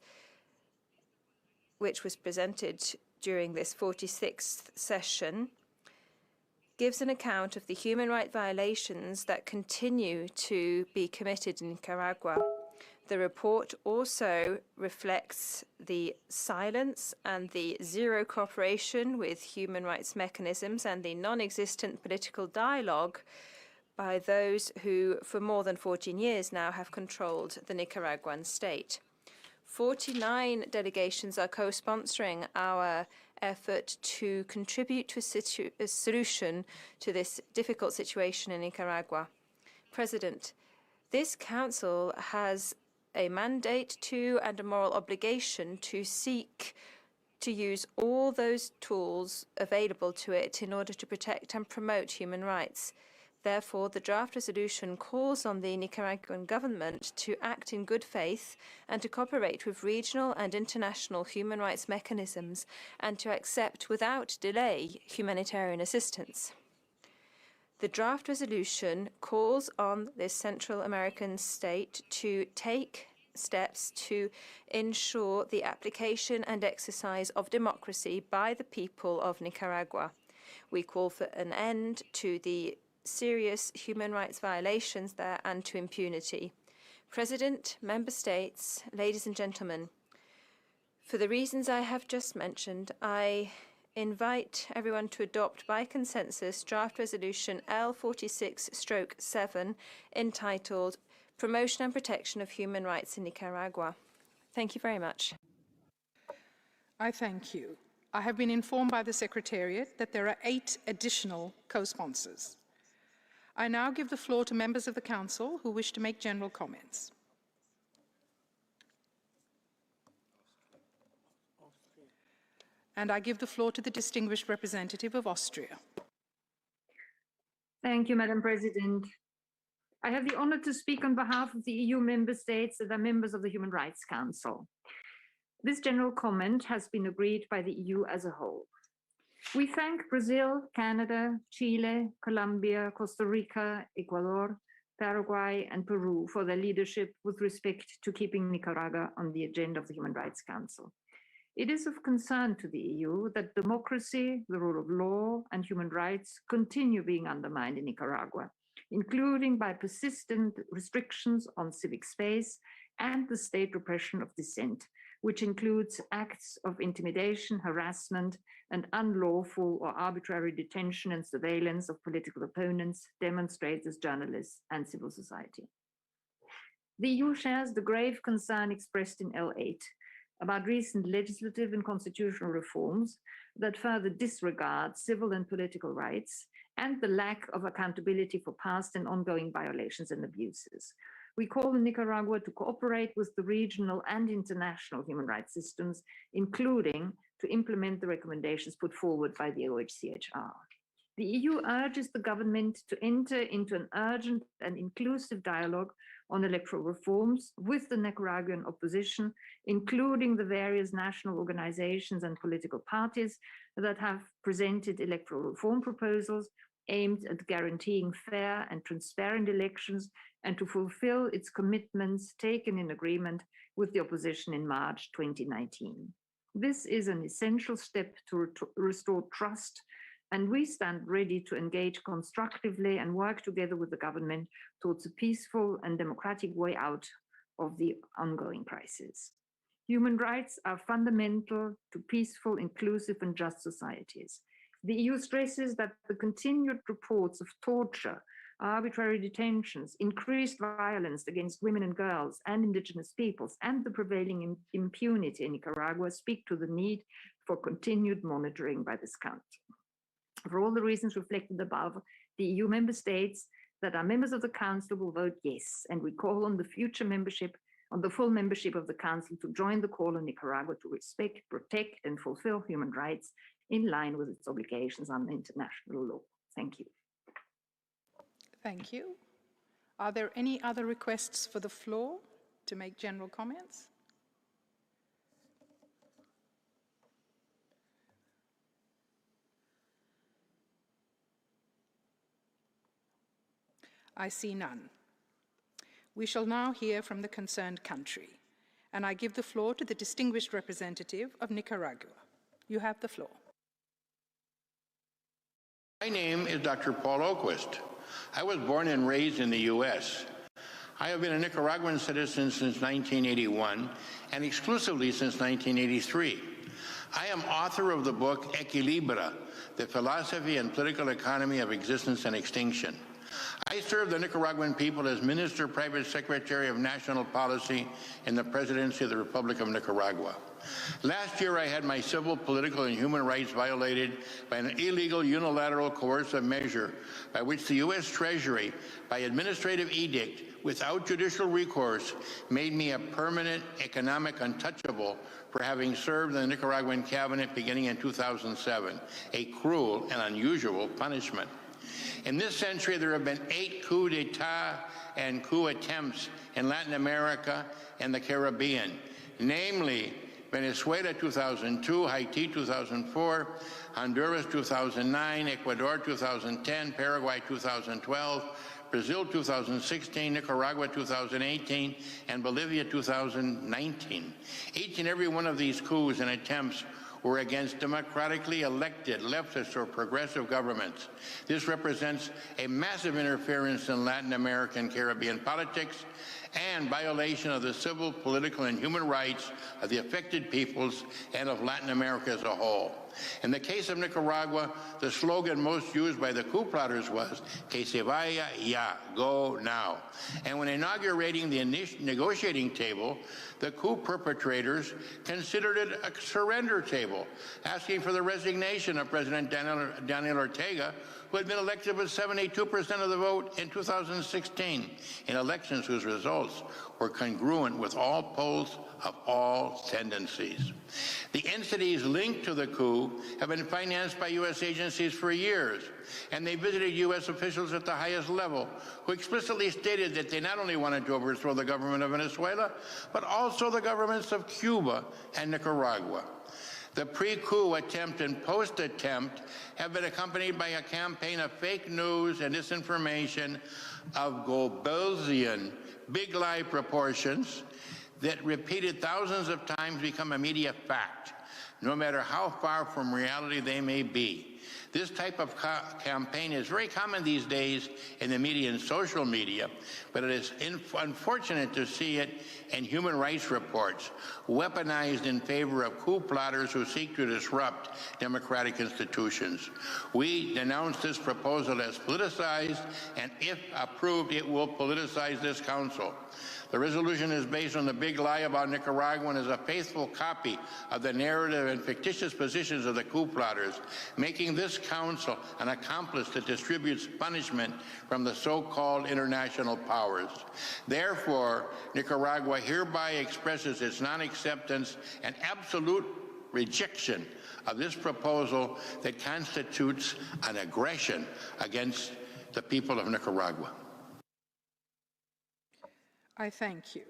which was presented during this 46th session, gives an account of the human rights violations that continue to be committed in Nicaragua. The report also reflects the silence and the zero cooperation with human rights mechanisms and the non-existent political dialogue by those who, for more than 14 years now, have controlled the Nicaraguan state. 49 delegations are co-sponsoring our effort to contribute to a solution to this difficult situation in Nicaragua. President, this Council has a mandate to and a moral obligation to seek to use all those tools available to it in order to protect and promote human rights. Therefore, the draft resolution calls on the Nicaraguan government to act in good faith and to cooperate with regional and international human rights mechanisms and to accept without delay humanitarian assistance. The draft resolution calls on this Central American state to take steps to ensure the application and exercise of democracy by the people of Nicaragua. We call for an end to the serious human rights violations there and to impunity. President, member states, ladies and gentlemen, for the reasons I have just mentioned, I invite everyone to adopt by consensus draft resolution L46/7 entitled Promotion and Protection of Human Rights in Nicaragua. Thank you very much. I thank you. I have been informed by the Secretariat that there are 8 additional co-sponsors. I now give the floor to members of the Council who wish to make general comments. And I give the floor to the distinguished representative of Austria. Thank you, Madam President. I have the honor to speak on behalf of the EU member states that are members of the Human Rights Council. This general comment has been agreed by the EU as a whole. We thank Brazil, Canada, Chile, Colombia, Costa Rica, Ecuador, Paraguay, and Peru for their leadership with respect to keeping Nicaragua on the agenda of the Human Rights Council. It is of concern to the EU that democracy, the rule of law, and human rights continue being undermined in Nicaragua, including by persistent restrictions on civic space and the state repression of dissent, which includes acts of intimidation, harassment, and unlawful or arbitrary detention and surveillance of political opponents, demonstrators, journalists, and civil society. The EU shares the grave concern expressed in L8 about recent legislative and constitutional reforms that further disregard civil and political rights and the lack of accountability for past and ongoing violations and abuses. We call on Nicaragua to cooperate with the regional and international human rights systems, including to implement the recommendations put forward by the OHCHR. The EU urges the government to enter into an urgent and inclusive dialogue on electoral reforms with the Nicaraguan opposition, including the various national organizations and political parties that have presented electoral reform proposals aimed at guaranteeing fair and transparent elections and to fulfill its commitments taken in agreement with the opposition in March 2019. This is an essential step to restore trust, and we stand ready to engage constructively and work together with the government towards a peaceful and democratic way out of the ongoing crisis. Human rights are fundamental to peaceful, inclusive, and just societies. The EU stresses that the continued reports of torture, arbitrary detentions, increased violence against women and girls and indigenous peoples, and the prevailing impunity in Nicaragua speak to the need for continued monitoring by this country. For all the reasons reflected above, the EU member states that are members of the Council will vote yes, and we call on the future membership, on the full membership of the Council to join the call on Nicaragua to respect, protect, and fulfill human rights in line with its obligations under international law. Thank you. Thank you. Are there any other requests for the floor to make general comments? I see none. We shall now hear from the concerned country, and I give the floor to the distinguished representative of Nicaragua. You have the floor. My name is Dr. Paul Oquist. I was born and raised in the U.S. I have been a Nicaraguan citizen since 1981 and exclusively since 1983. I am author of the book Equilibra, The Philosophy and Political Economy of Existence and Extinction. I served the Nicaraguan people as Minister Private Secretary of National Policy in the Presidency of the Republic of Nicaragua. Last year, I had my civil, political, and human rights violated by an illegal, unilateral, coercive measure by which the U.S. Treasury, by administrative edict, without judicial recourse, made me a permanent economic untouchable for having served in the Nicaraguan cabinet beginning in 2007, a cruel and unusual punishment. In this century, there have been 8 coups d'etat and coup attempts in Latin America and the Caribbean, namely Venezuela 2002, Haiti 2004, Honduras 2009, Ecuador 2010, Paraguay 2012, Brazil 2016, Nicaragua 2018, and Bolivia 2019. Each and every one of these coups and attempts were against democratically elected leftist or progressive governments. This represents a massive interference in Latin American Caribbean politics and violation of the civil, political, and human rights of the affected peoples and of Latin America as a whole. In the case of Nicaragua, the slogan most used by the coup plotters was, "Que se vaya ya," go now. And when inaugurating the negotiating table, the coup perpetrators considered it a surrender table, asking for the resignation of President Daniel Ortega, who had been elected with 72% of the vote in 2016, in elections whose results were congruent with all polls of all tendencies. The entities linked to the coup have been financed by U.S. agencies for years, and they visited U.S. officials at the highest level, who explicitly stated that they not only wanted to overthrow the government of Venezuela, but also the governments of Cuba and Nicaragua. The pre-coup attempt and post-attempt have been accompanied by a campaign of fake news and disinformation of Goebbelsian big lie proportions that repeated thousands of times become a media fact, no matter how far from reality they may be. This type of campaign is very common these days in the media and social media, but it is unfortunate to see it in human rights reports, weaponized in favor of coup plotters who seek to disrupt democratic institutions. We denounce this proposal as politicized, and if approved, it will politicize this council. The resolution is based on the big lie about Nicaragua and is a faithful copy of the narrative and fictitious positions of the coup plotters, making this council an accomplice that distributes punishment from the so-called international powers. Therefore, Nicaragua hereby expresses its non-acceptance and absolute rejection of this proposal that constitutes an aggression against the people of Nicaragua. I thank you.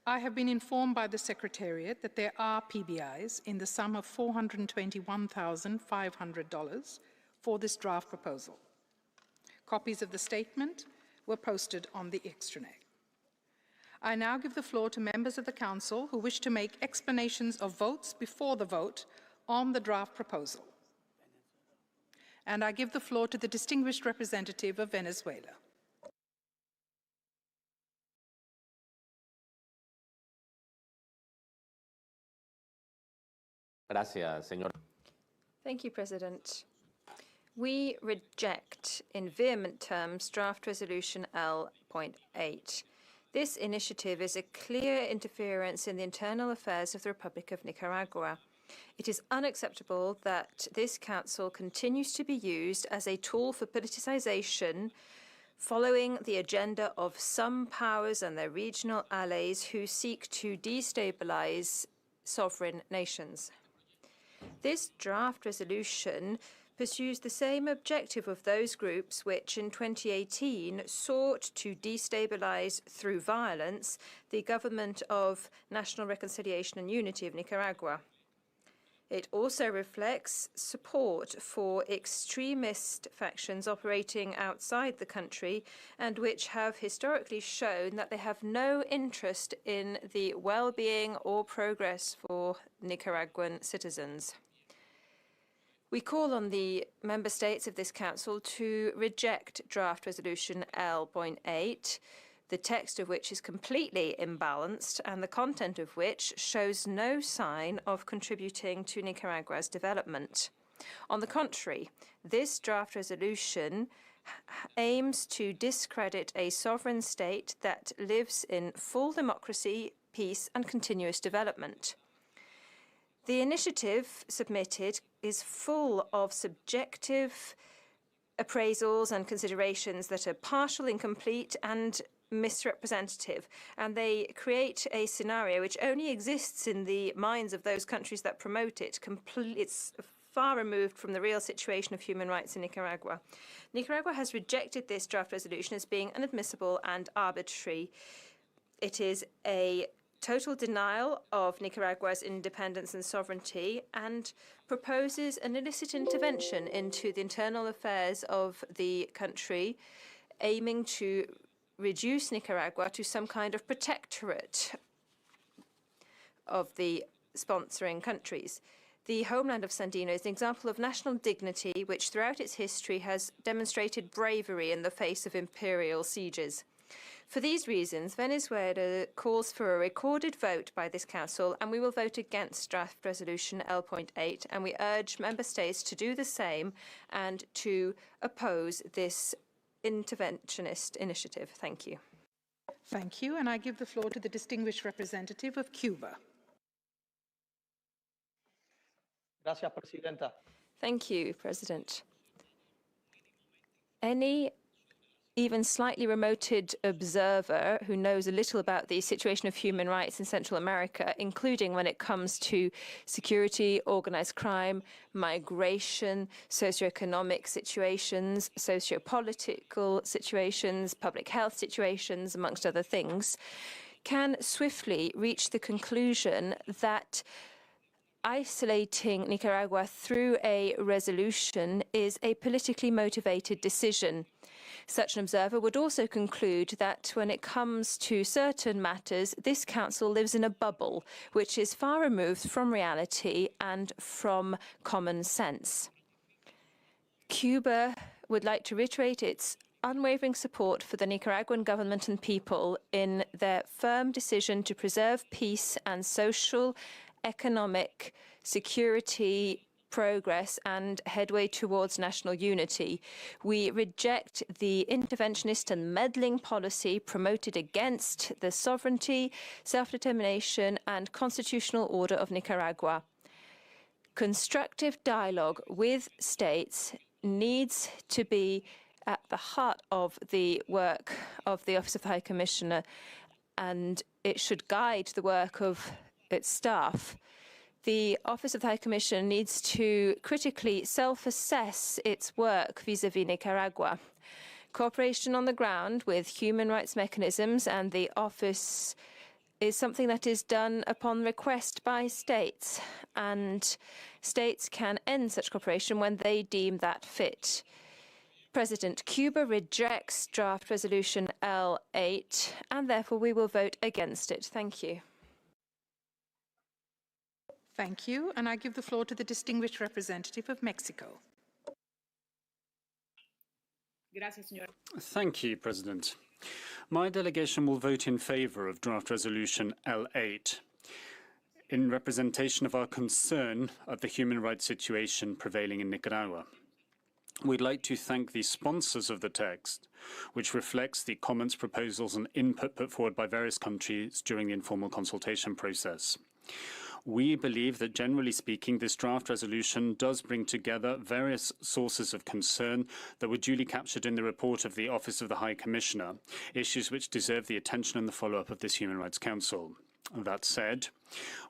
I have been informed by the Secretariat that there are PBIs in the sum of $421,500 for this draft proposal. Copies of the statement were posted on the extranet. I now give the floor to members of the Council who wish to make explanations of votes before the vote on the draft proposal. And I give the floor to the distinguished representative of Venezuela. Gracias, señor. Thank you, President. We reject, in vehement terms, Draft Resolution L.8. This initiative is a clear interference in the internal affairs of the Republic of Nicaragua. It is unacceptable that this Council continues to be used as a tool for politicization, following the agenda of some powers and their regional allies who seek to destabilize sovereign nations. This draft resolution pursues the same objective of those groups which in 2018 sought to destabilize through violence the government of National Reconciliation and Unity of Nicaragua. It also reflects support for extremist factions operating outside the country and which have historically shown that they have no interest in the well-being or progress for Nicaraguan citizens. We call on the member states of this council to reject Draft Resolution L.8, the text of which is completely imbalanced and the content of which shows no sign of contributing to Nicaragua's development. On the contrary, this draft resolution aims to discredit a sovereign state that lives in full democracy, peace, and continuous development. The initiative submitted is full of subjective appraisals and considerations that are partial, incomplete, and misrepresentative, and they create a scenario which only exists in the minds of those countries that promote it. It's far removed from the real situation of human rights in Nicaragua. Nicaragua has rejected this draft resolution as being inadmissible and arbitrary. It is a total denial of Nicaragua's independence and sovereignty and proposes an illicit intervention into the internal affairs of the country, aiming to reduce Nicaragua to some kind of protectorate of the sponsoring countries. The homeland of Sandino is an example of national dignity which throughout its history has demonstrated bravery in the face of imperial sieges. For these reasons, Venezuela calls for a recorded vote by this Council, and we will vote against Draft Resolution L.8, and we urge Member States to do the same and to oppose this interventionist initiative. Thank you. Thank you, and I give the floor to the distinguished representative of Cuba. Gracias, Presidenta. Thank you, President. Any even slightly remoted observer who knows a little about the situation of human rights in Central America, including when it comes to security, organized crime, migration, socioeconomic situations, sociopolitical situations, public health situations, amongst other things, can swiftly reach the conclusion that isolating Nicaragua through a resolution is a politically motivated decision. Such an observer would also conclude that when it comes to certain matters, this Council lives in a bubble, which is far removed from reality and from common sense. Cuba would like to reiterate its unwavering support for the Nicaraguan government and people in their firm decision to preserve peace and social, economic, security, progress and headway towards national unity. We reject the interventionist and meddling policy promoted against the sovereignty, self-determination and constitutional order of Nicaragua. Constructive dialogue with states needs to be at the heart of the work of the Office of the High Commissioner, and it should guide the work of its staff. The Office of the High Commissioner needs to critically self-assess its work vis-à-vis Nicaragua. Cooperation on the ground with human rights mechanisms and the office is something that is done upon request by states, and states can end such cooperation when they deem that fit. President, Cuba rejects draft resolution L8, and therefore we will vote against it. Thank you. Thank you. And I give the floor to the distinguished representative of Mexico. Thank you, President. My delegation will vote in favour of draft resolution L8 in representation of our concern of the human rights situation prevailing in Nicaragua. We'd like to thank the sponsors of the text, which reflects the comments, proposals and input put forward by various countries during the informal consultation process. We believe that, generally speaking, this draft resolution does bring together various sources of concern that were duly captured in the report of the Office of the High Commissioner, issues which deserve the attention and the follow-up of this Human Rights Council. That said,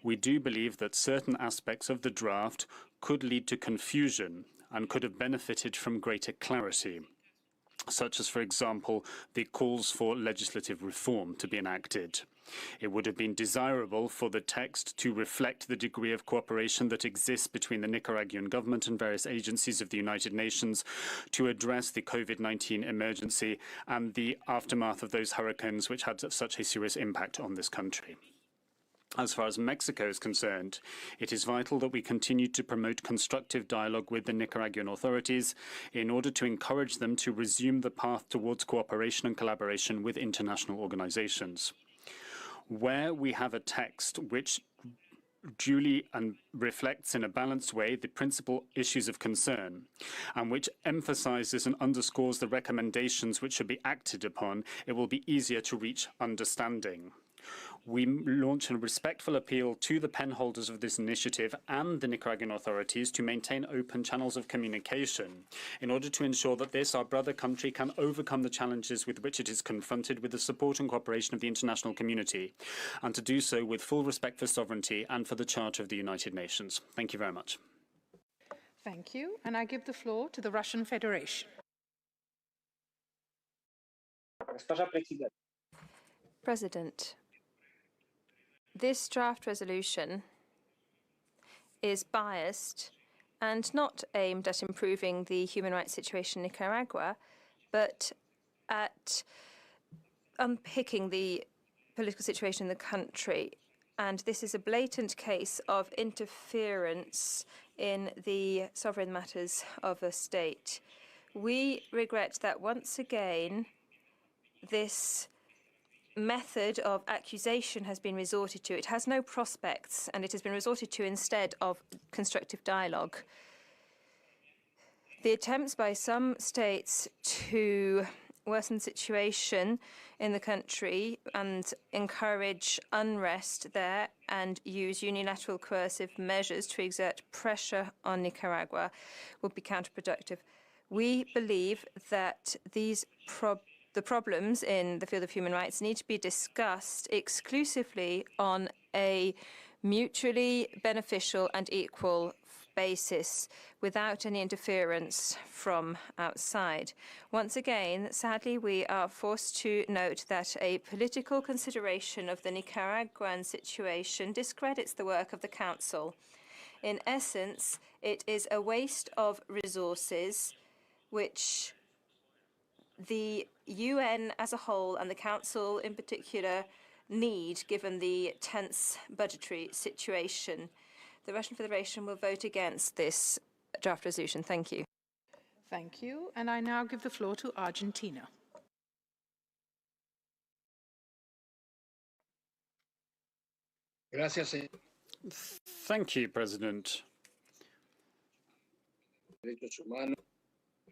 we do believe that certain aspects of the draft could lead to confusion and could have benefited from greater clarity, such as, for example, the calls for legislative reform to be enacted. It would have been desirable for the text to reflect the degree of cooperation that exists between the Nicaraguan government and various agencies of the United Nations to address the COVID-19 emergency and the aftermath of those hurricanes which had such a serious impact on this country. As far as Mexico is concerned, it is vital that we continue to promote constructive dialogue with the Nicaraguan authorities in order to encourage them to resume the path towards cooperation and collaboration with international organizations. Where we have a text which duly and reflects in a balanced way the principal issues of concern, and which emphasizes and underscores the recommendations which should be acted upon, it will be easier to reach understanding. We launch a respectful appeal to the penholders of this initiative and the Nicaraguan authorities to maintain open channels of communication in order to ensure that this, our brother country, can overcome the challenges with which it is confronted with the support and cooperation of the international community, and to do so with full respect for sovereignty and for the Charter of the United Nations. Thank you very much. Thank you. And I give the floor to the Russian Federation. President, this draft resolution is biased and not aimed at improving the human rights situation in Nicaragua, but at unpicking the political situation in the country. And this is a blatant case of interference in the sovereign matters of a state. We regret that once again this method of accusation has been resorted to. It has no prospects, and it has been resorted to instead of constructive dialogue. The attempts by some states to worsen the situation in the country and encourage unrest there and use unilateral coercive measures to exert pressure on Nicaragua would be counterproductive. We believe that the problems in the field of human rights need to be discussed exclusively on a mutually beneficial and equal basis without any interference from outside. Once again, sadly, we are forced to note that a political consideration of the Nicaraguan situation discredits the work of the Council. In essence, it is a waste of resources which the UN as a whole and the Council in particular need, given the tense budgetary situation. The Russian Federation will vote against this draft resolution. Thank you. Thank you. And I now give the floor to Argentina. Thank you, President.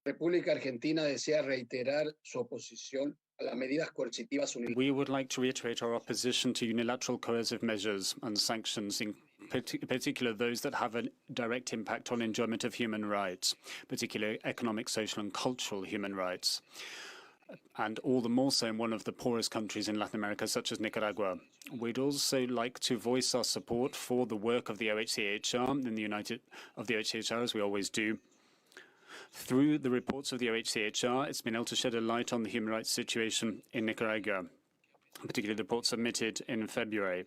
República Argentina desea reiterar su oposición a las medidas coercitivas unilaterales. We would like to reiterate our opposition to unilateral coercive measures and sanctions, in particular those that have a direct impact on enjoyment of human rights, particularly economic, social and cultural human rights. and all the more so in one of the poorest countries in Latin America, such as Nicaragua. We'd also like to voice our support for the work of the OHCHR as we always do. Through the reports of the OHCHR, it's been able to shed a light on the human rights situation in Nicaragua, particularly the report submitted in February.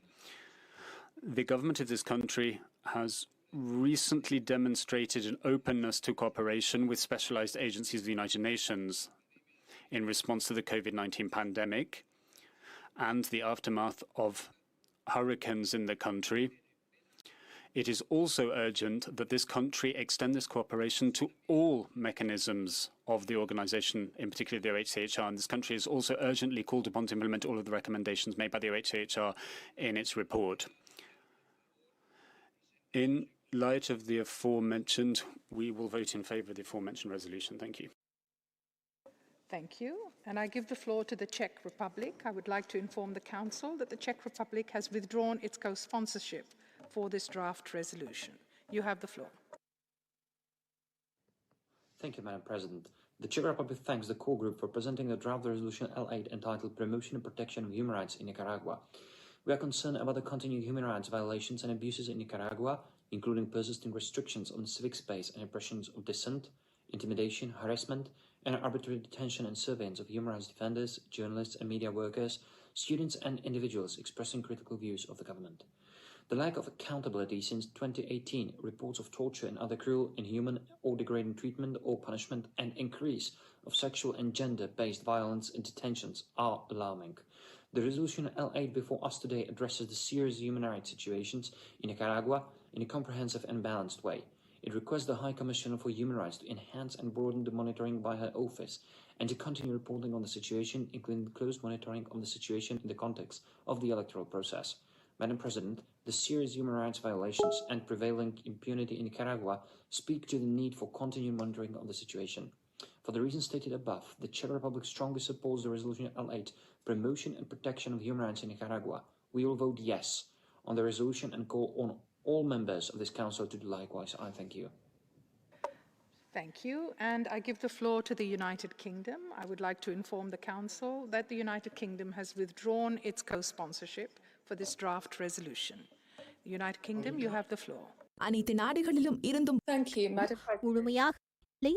The government of this country has recently demonstrated an openness to cooperation with specialized agencies of the United Nations in response to the COVID-19 pandemic and the aftermath of hurricanes in the country. It is also urgent that this country extend this cooperation to all mechanisms of the organization, in particular the OHCHR, and this country is also urgently called upon to implement all of the recommendations made by the OHCHR in its report. In light of the aforementioned, we will vote in favor of the aforementioned resolution. Thank you. Thank you. And I give the floor to the Czech Republic. I would like to inform the Council that the Czech Republic has withdrawn its co-sponsorship for this draft resolution. You have the floor. Thank you, Madam President. The Czech Republic thanks the core group for presenting the draft resolution L8 entitled Promotion and Protection of Human Rights in Nicaragua. We are concerned about the continuing human rights violations and abuses in Nicaragua, including persisting restrictions on civic space and oppressions of dissent, intimidation, harassment, and arbitrary detention and surveillance of human rights defenders, journalists and media workers, students and individuals expressing critical views of the government. The lack of accountability since 2018, reports of torture and other cruel, inhuman or degrading treatment or punishment, and increase of sexual and gender-based violence in detentions are alarming. The resolution L8 before us today addresses the serious human rights situations in Nicaragua in a comprehensive and balanced way. It requests the High Commissioner for Human Rights to enhance and broaden the monitoring by her office and to continue reporting on the situation, including close monitoring of the situation in the context of the electoral process. Madam President, the serious human rights violations and prevailing impunity in Nicaragua speak to the need for continued monitoring of the situation. For the reasons stated above, the Czech Republic strongly supports the resolution L8, Promotion and Protection of Human Rights in Nicaragua. We will vote yes on the resolution and call on all members of this Council to do likewise. I thank you. Thank you. And I give the floor to the United Kingdom. I would like to inform the Council that the United Kingdom has withdrawn its co-sponsorship for this draft resolution. The United Kingdom, you have the floor. Thank you, Madam President. The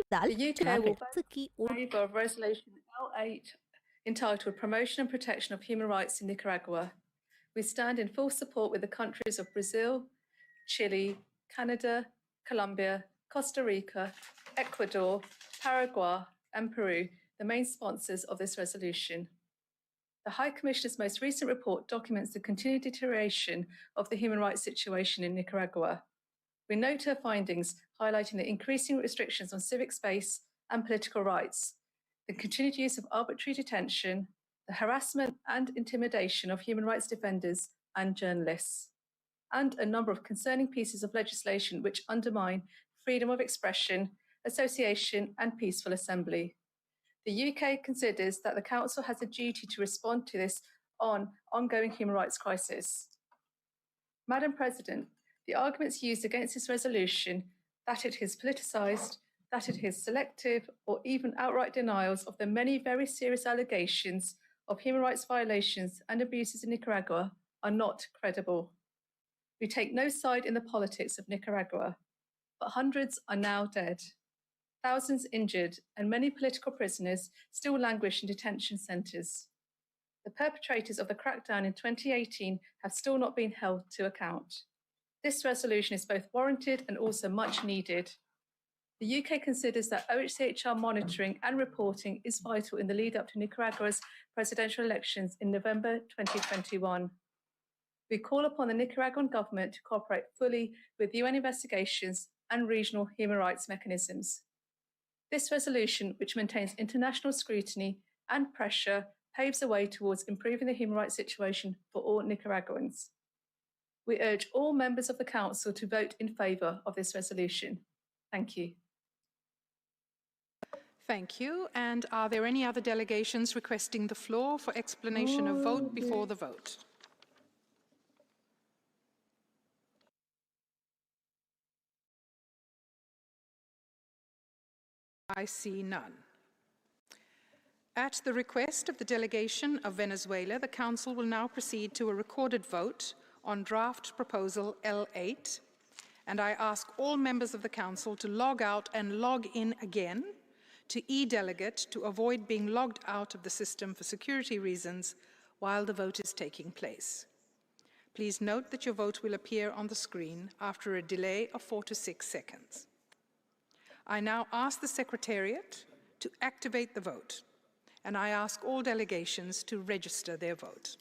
UK will vote in favour of Resolution L8 entitled Promotion and Protection of Human Rights in Nicaragua. We stand in full support with the countries of Brazil, Chile, Canada, Colombia, Costa Rica, Ecuador, Paraguay, and Peru, the main sponsors of this resolution. The High Commissioner's most recent report documents the continued deterioration of the human rights situation in Nicaragua. We note her findings highlighting the increasing restrictions on civic space and political rights, the continued use of arbitrary detention, the harassment and intimidation of human rights defenders and journalists, and a number of concerning pieces of legislation which undermine freedom of expression, association, and peaceful assembly. The UK considers that the Council has a duty to respond to this ongoing human rights crisis. Madam President, the arguments used against this resolution, that it is politicised, that it is selective, or even outright denials of the many very serious allegations of human rights violations and abuses in Nicaragua are not credible. We take no side in the politics of Nicaragua, but hundreds are now dead, thousands injured, and many political prisoners still languish in detention centres. The perpetrators of the crackdown in 2018 have still not been held to account. This resolution is both warranted and also much needed. The UK considers that OHCHR monitoring and reporting is vital in the lead up to Nicaragua's presidential elections in November 2021. We call upon the Nicaraguan government to cooperate fully with UN investigations and regional human rights mechanisms. This resolution, which maintains international scrutiny and pressure, paves the way towards improving the human rights situation for all Nicaraguans. We urge all members of the Council to vote in favour of this resolution. Thank you. Thank you. And are there any other delegations requesting the floor for explanation of vote before the vote? I see none. At the request of the delegation of Venezuela, the Council will now proceed to a recorded vote on draft proposal L8, and I ask all members of the Council to log out and log in again to e-delegate to avoid being logged out of the system for security reasons while the vote is taking place. Please note that your vote will appear on the screen after a delay of 4 to 6 seconds. I now ask the Secretariat to activate the vote, and I ask all delegations to register their vote.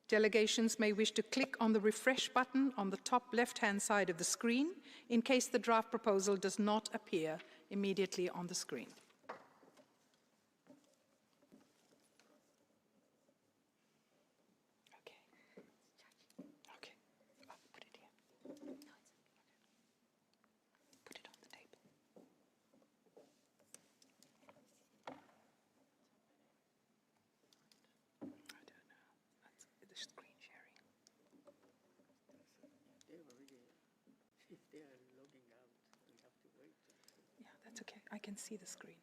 Delegations may wish to click on the refresh button on the top left-hand side of the screen in case the draft proposal does not appear immediately on the screen. That's okay. I can see the screen.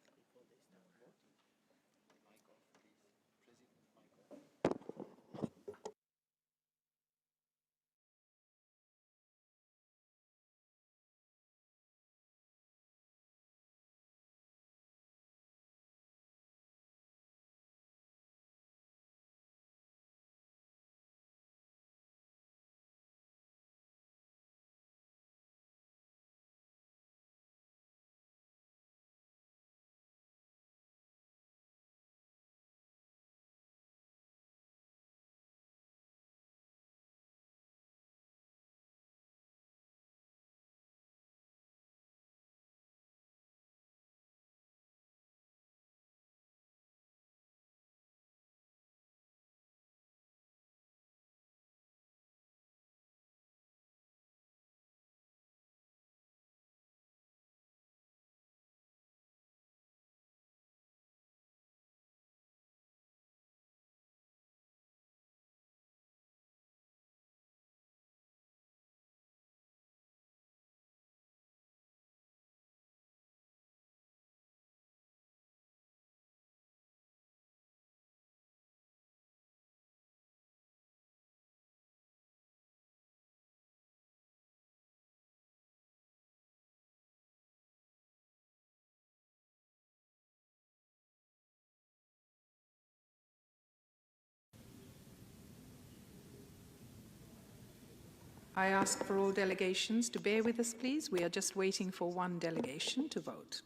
I ask for all delegations to bear with us, please. We are just waiting for one delegation to vote.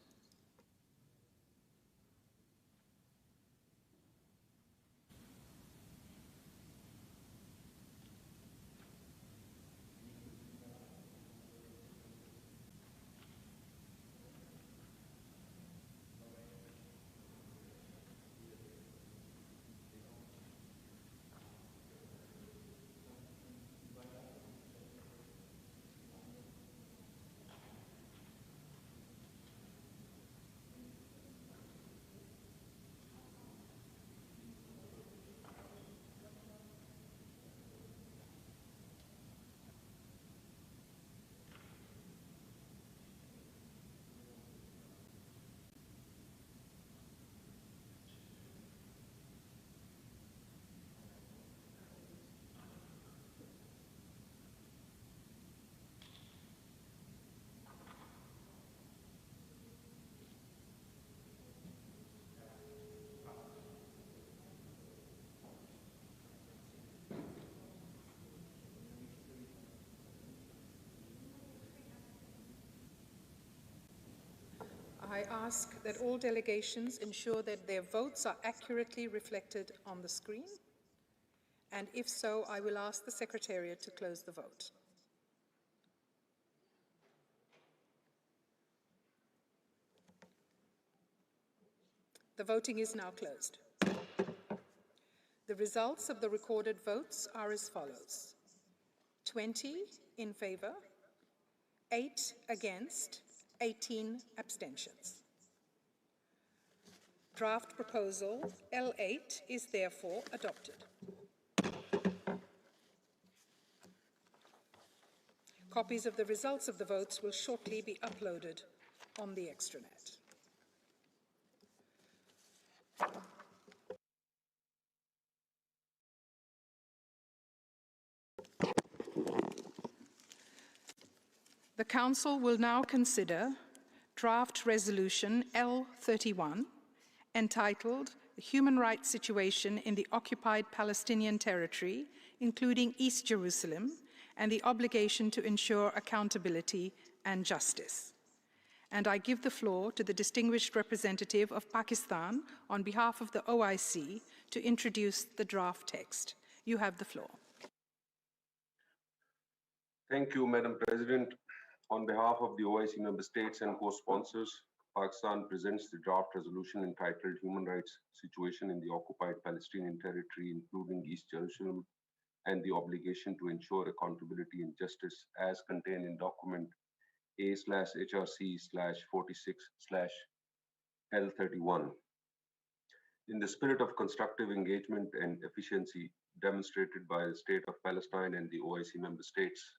I ask that all delegations ensure that their votes are accurately reflected on the screen, and if so, I will ask the Secretariat to close the vote. The voting is now closed. The results of the recorded votes are as follows: 20 in favor, 8 against, 18 abstentions. Draft proposal L8 is therefore adopted. Copies of the results of the votes will shortly be uploaded on the extranet. The Council will now consider Draft Resolution L31, entitled The Human Rights Situation in the Occupied Palestinian Territory, including East Jerusalem, and the obligation to ensure accountability and justice. And I give the floor to the distinguished representative of Pakistan on behalf of the OIC to introduce the draft text. You have the floor. Thank you, Madam President. On behalf of the OIC member states and co-sponsors, Pakistan presents the draft resolution entitled Human Rights Situation in the Occupied Palestinian Territory, including East Jerusalem, and the obligation to ensure accountability and justice as contained in document A/HRC/46/L31. In the spirit of constructive engagement and efficiency demonstrated by the State of Palestine and the OIC member states,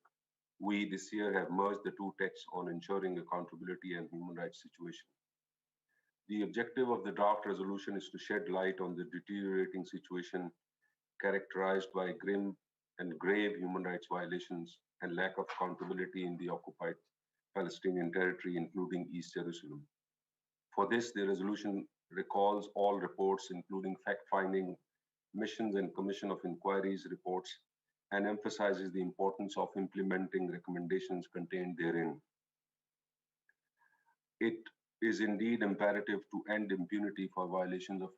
we this year have merged the two texts on ensuring accountability and human rights situation. The objective of the draft resolution is to shed light on the deteriorating situation characterized by grim and grave human rights violations and lack of accountability in the occupied Palestinian territory, including East Jerusalem. For this, the resolution recalls all reports, including fact-finding missions and commission of inquiries reports, and emphasizes the importance of implementing recommendations contained therein. It is indeed imperative to end impunity for violations of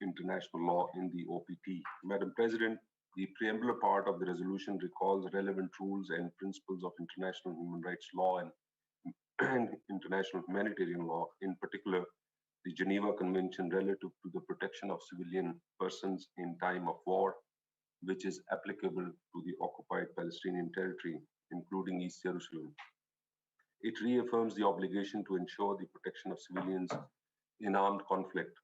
international law in the OPT. Madam President, the preambular part of the resolution recalls relevant rules and principles of international human rights law and international humanitarian law, in particular, the Geneva Convention relative to the protection of civilian persons in time of war, which is applicable to the occupied Palestinian territory, including East Jerusalem. It reaffirms the obligation to ensure the protection of civilians in armed conflict.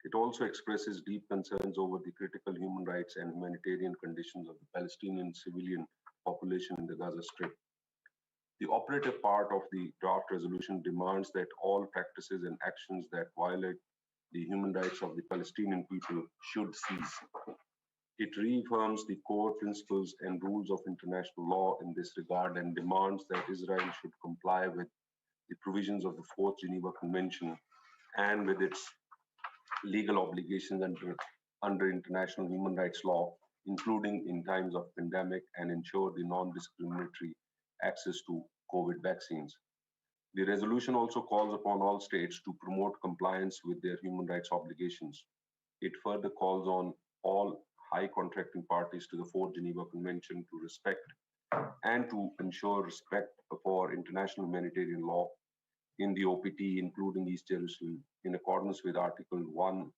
It also expresses deep concerns over the critical human rights and humanitarian conditions of the Palestinian civilian population in the Gaza Strip. The operative part of the draft resolution demands that all practices and actions that violate the human rights of the Palestinian people should cease. It reaffirms the core principles and rules of international law in this regard and demands that Israel should comply with the provisions of the Fourth Geneva Convention and with its legal obligations under international human rights law, including in times of pandemic, and ensure the non-discriminatory access to COVID vaccines. The resolution also calls upon all states to promote compliance with their human rights obligations. It further calls on all high contracting parties to the Fourth Geneva Convention to respect and to ensure respect for international humanitarian law in the OPT, including East Jerusalem, in accordance with Article 1,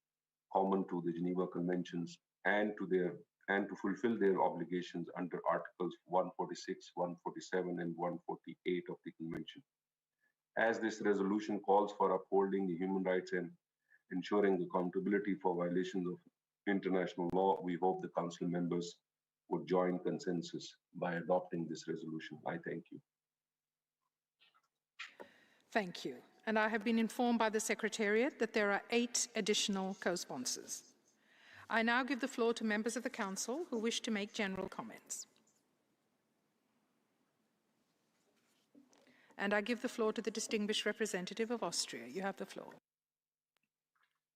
common to the Geneva Conventions, and to fulfill their obligations under Articles 146, 147, and 148 of the Convention. As this resolution calls for upholding the human rights and ensuring accountability for violations of international law, we hope the Council members would join consensus by adopting this resolution. I thank you. Thank you. And I have been informed by the Secretariat that there are 8 additional co-sponsors. I now give the floor to members of the Council who wish to make general comments. And I give the floor to the distinguished representative of Austria. You have the floor.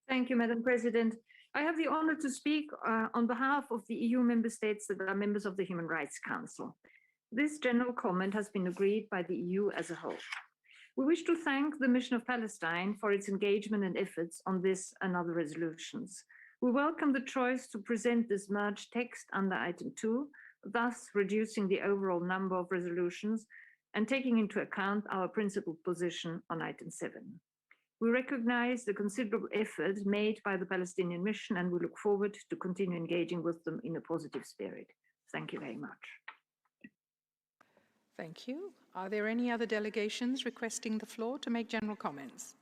Thank you, Madam President. I have the honor to speak on behalf of the EU member states that are members of the Human Rights Council. This general comment has been agreed by the EU as a whole. We wish to thank the Mission of Palestine for its engagement and efforts on this and other resolutions. We welcome the choice to present this merged text under item 2, thus reducing the overall number of resolutions and taking into account our principal position on item 7. We recognize the considerable effort made by the Palestinian mission, and we look forward to continue engaging with them in a positive spirit. Thank you very much. Thank you. Are there any other delegations requesting the floor to make general comments?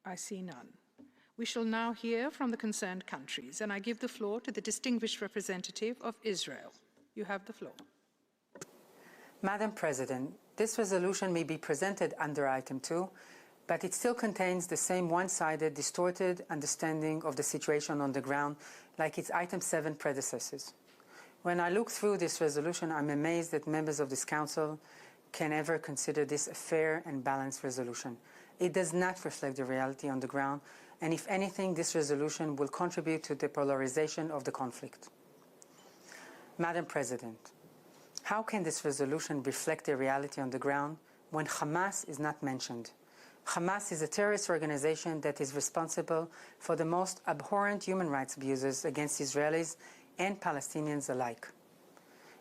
I see none. We shall now hear from the concerned countries, and I give the floor to the distinguished representative of Israel. You have the floor. Madam President, this resolution may be presented under item 2 but it still contains the same one-sided, distorted understanding of the situation on the ground like its Item 7 predecessors. When I look through this resolution, I'm amazed that members of this Council can ever consider this a fair and balanced resolution. It does not reflect the reality on the ground, and if anything, this resolution will contribute to the polarization of the conflict. Madam President, how can this resolution reflect the reality on the ground when Hamas is not mentioned? Hamas is a terrorist organization that is responsible for the most abhorrent human rights abuses against Israelis and Palestinians alike.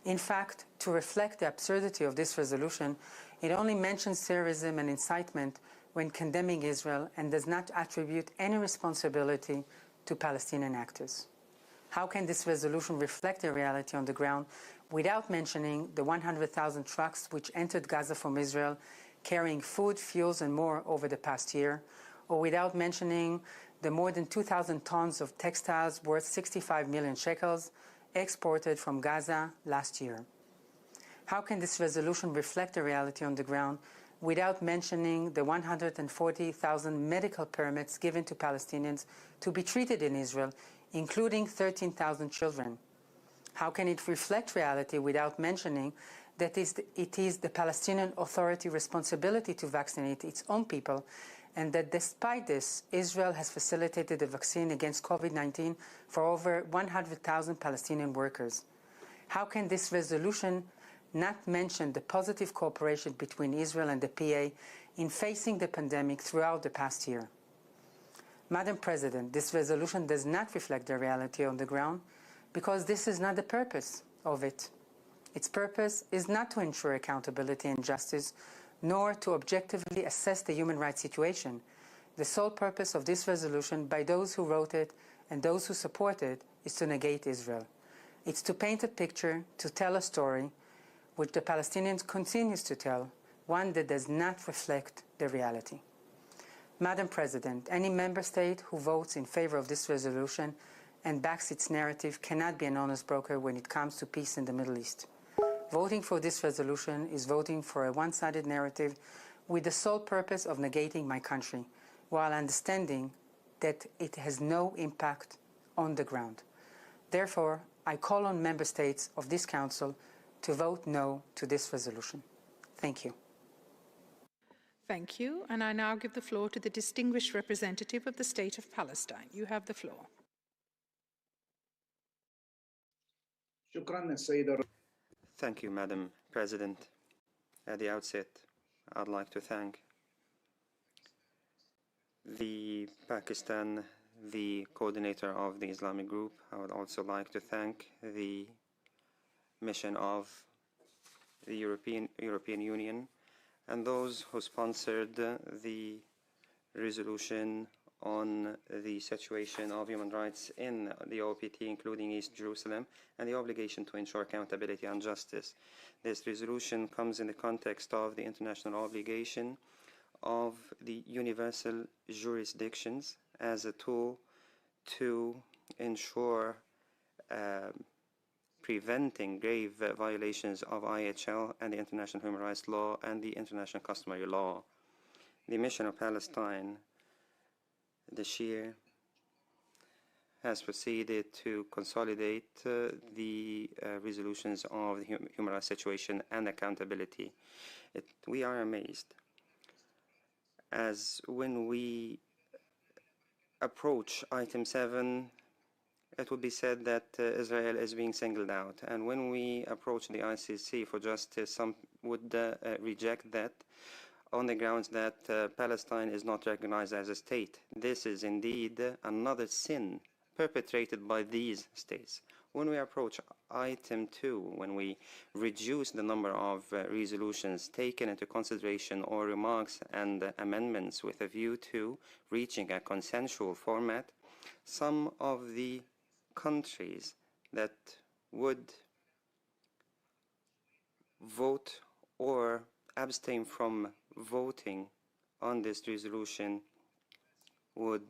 In fact, to reflect the absurdity of this resolution, it only mentions terrorism and incitement when condemning Israel and does not attribute any responsibility to Palestinian actors. How can this resolution reflect the reality on the ground without mentioning the 100,000 trucks which entered Gaza from Israel carrying food, fuels, and more over the past year, or without mentioning the more than 2,000 tons of textiles worth 65 million shekels exported from Gaza last year? How can this resolution reflect the reality on the ground without mentioning the 140,000 medical permits given to Palestinians to be treated in Israel, including 13,000 children? How can it reflect reality without mentioning that it is the Palestinian Authority responsibility to vaccinate its own people, and that despite this, Israel has facilitated the vaccine against COVID-19 for over 100,000 Palestinian workers? How can this resolution not mention the positive cooperation between Israel and the PA in facing the pandemic throughout the past year? Madam President, this resolution does not reflect the reality on the ground because this is not the purpose of it. Its purpose is not to ensure accountability and justice, nor to objectively assess the human rights situation. The sole purpose of this resolution by those who wrote it and those who support it is to negate Israel. It's to paint a picture, to tell a story, which the Palestinians continues to tell, one that does not reflect the reality. Madam President, any member state who votes in favor of this resolution and backs its narrative cannot be an honest broker when it comes to peace in the Middle East. Voting for this resolution is voting for a one-sided narrative with the sole purpose of negating my country, while understanding that it has no impact on the ground. Therefore, I call on member states of this Council to vote no to this resolution. Thank you. Thank you. And I now give the floor to the distinguished representative of the State of Palestine. You have the floor. Thank you, Madam President. At the outset, I'd like to thank the Pakistan, the coordinator of the Islamic group. I would also like to thank the mission of the European Union and those who sponsored the resolution on the situation of human rights in the OPT, including East Jerusalem, and the obligation to ensure accountability and justice. This resolution comes in the context of the international obligation of the universal jurisdictions as a tool to ensure preventing grave violations of IHL and the international human rights law and the international customary law. The mission of Palestine this year has proceeded to consolidate the resolutions of the human rights situation and accountability. We are amazed as when we approach Item 7, it would be said that Israel is being singled out. And when we approach the ICC for justice, some would reject that on the grounds that Palestine is not recognized as a state. This is indeed another sin perpetrated by these states. When we approach Item 2, when we reduce the number of resolutions taken into consideration or remarks and amendments with a view to reaching a consensual format, some of the countries that would vote or abstain from voting on this resolution would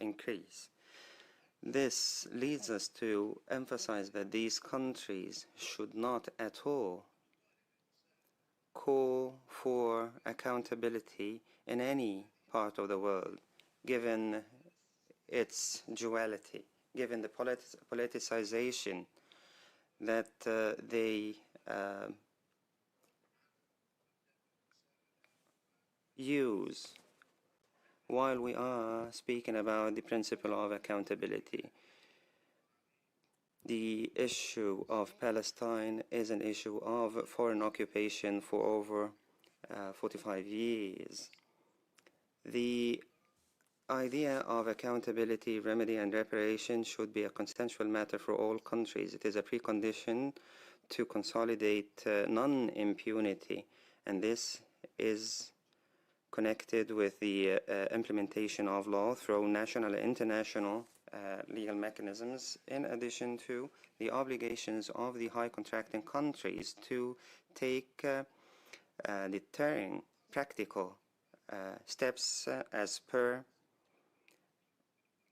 increase. This leads us to emphasize that these countries should not at all call for accountability in any part of the world, given its duality, given the politicization that they use while we are speaking about the principle of accountability. The issue of Palestine is an issue of foreign occupation for over 45 years. The idea of accountability, remedy, and reparation should be a consensual matter for all countries. It is a precondition to consolidate non-impunity, and this is connected with the implementation of law through national and international legal mechanisms, in addition to the obligations of the high contracting countries to take deterring practical steps as per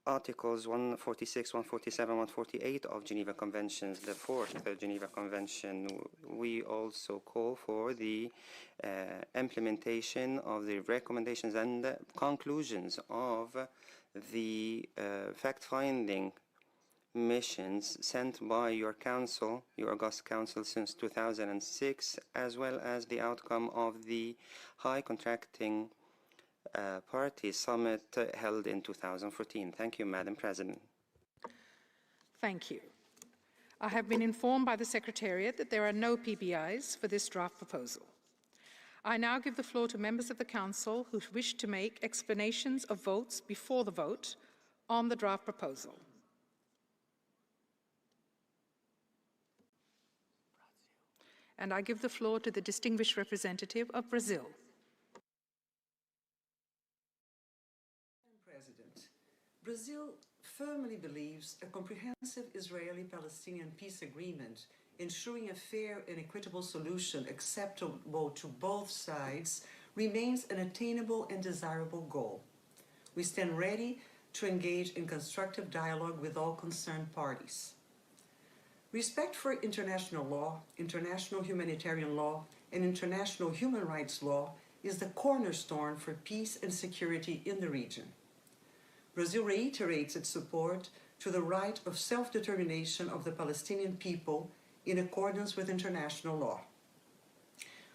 Articles 146, 147, 148 of Geneva Conventions, the fourth Geneva Convention. We also call for the implementation of the recommendations and the conclusions of the fact-finding missions sent by your council, your August Council, since 2006, as well as the outcome of the high contracting Party Summit held in 2014. Thank you, Madam President. Thank you. I have been informed by the Secretariat that there are no PBIs for this draft proposal. I now give the floor to members of the Council who wish to make explanations of votes before the vote on the draft proposal. And I give the floor to the distinguished representative of Brazil. Brazil firmly believes a comprehensive Israeli-Palestinian peace agreement ensuring a fair and equitable solution acceptable to both sides remains an attainable and desirable goal. We stand ready to engage in constructive dialogue with all concerned parties. Respect for international law, international humanitarian law, and international human rights law is the cornerstone for peace and security in the region. Brazil reiterates its support to the right of self-determination of the Palestinian people in accordance with international law.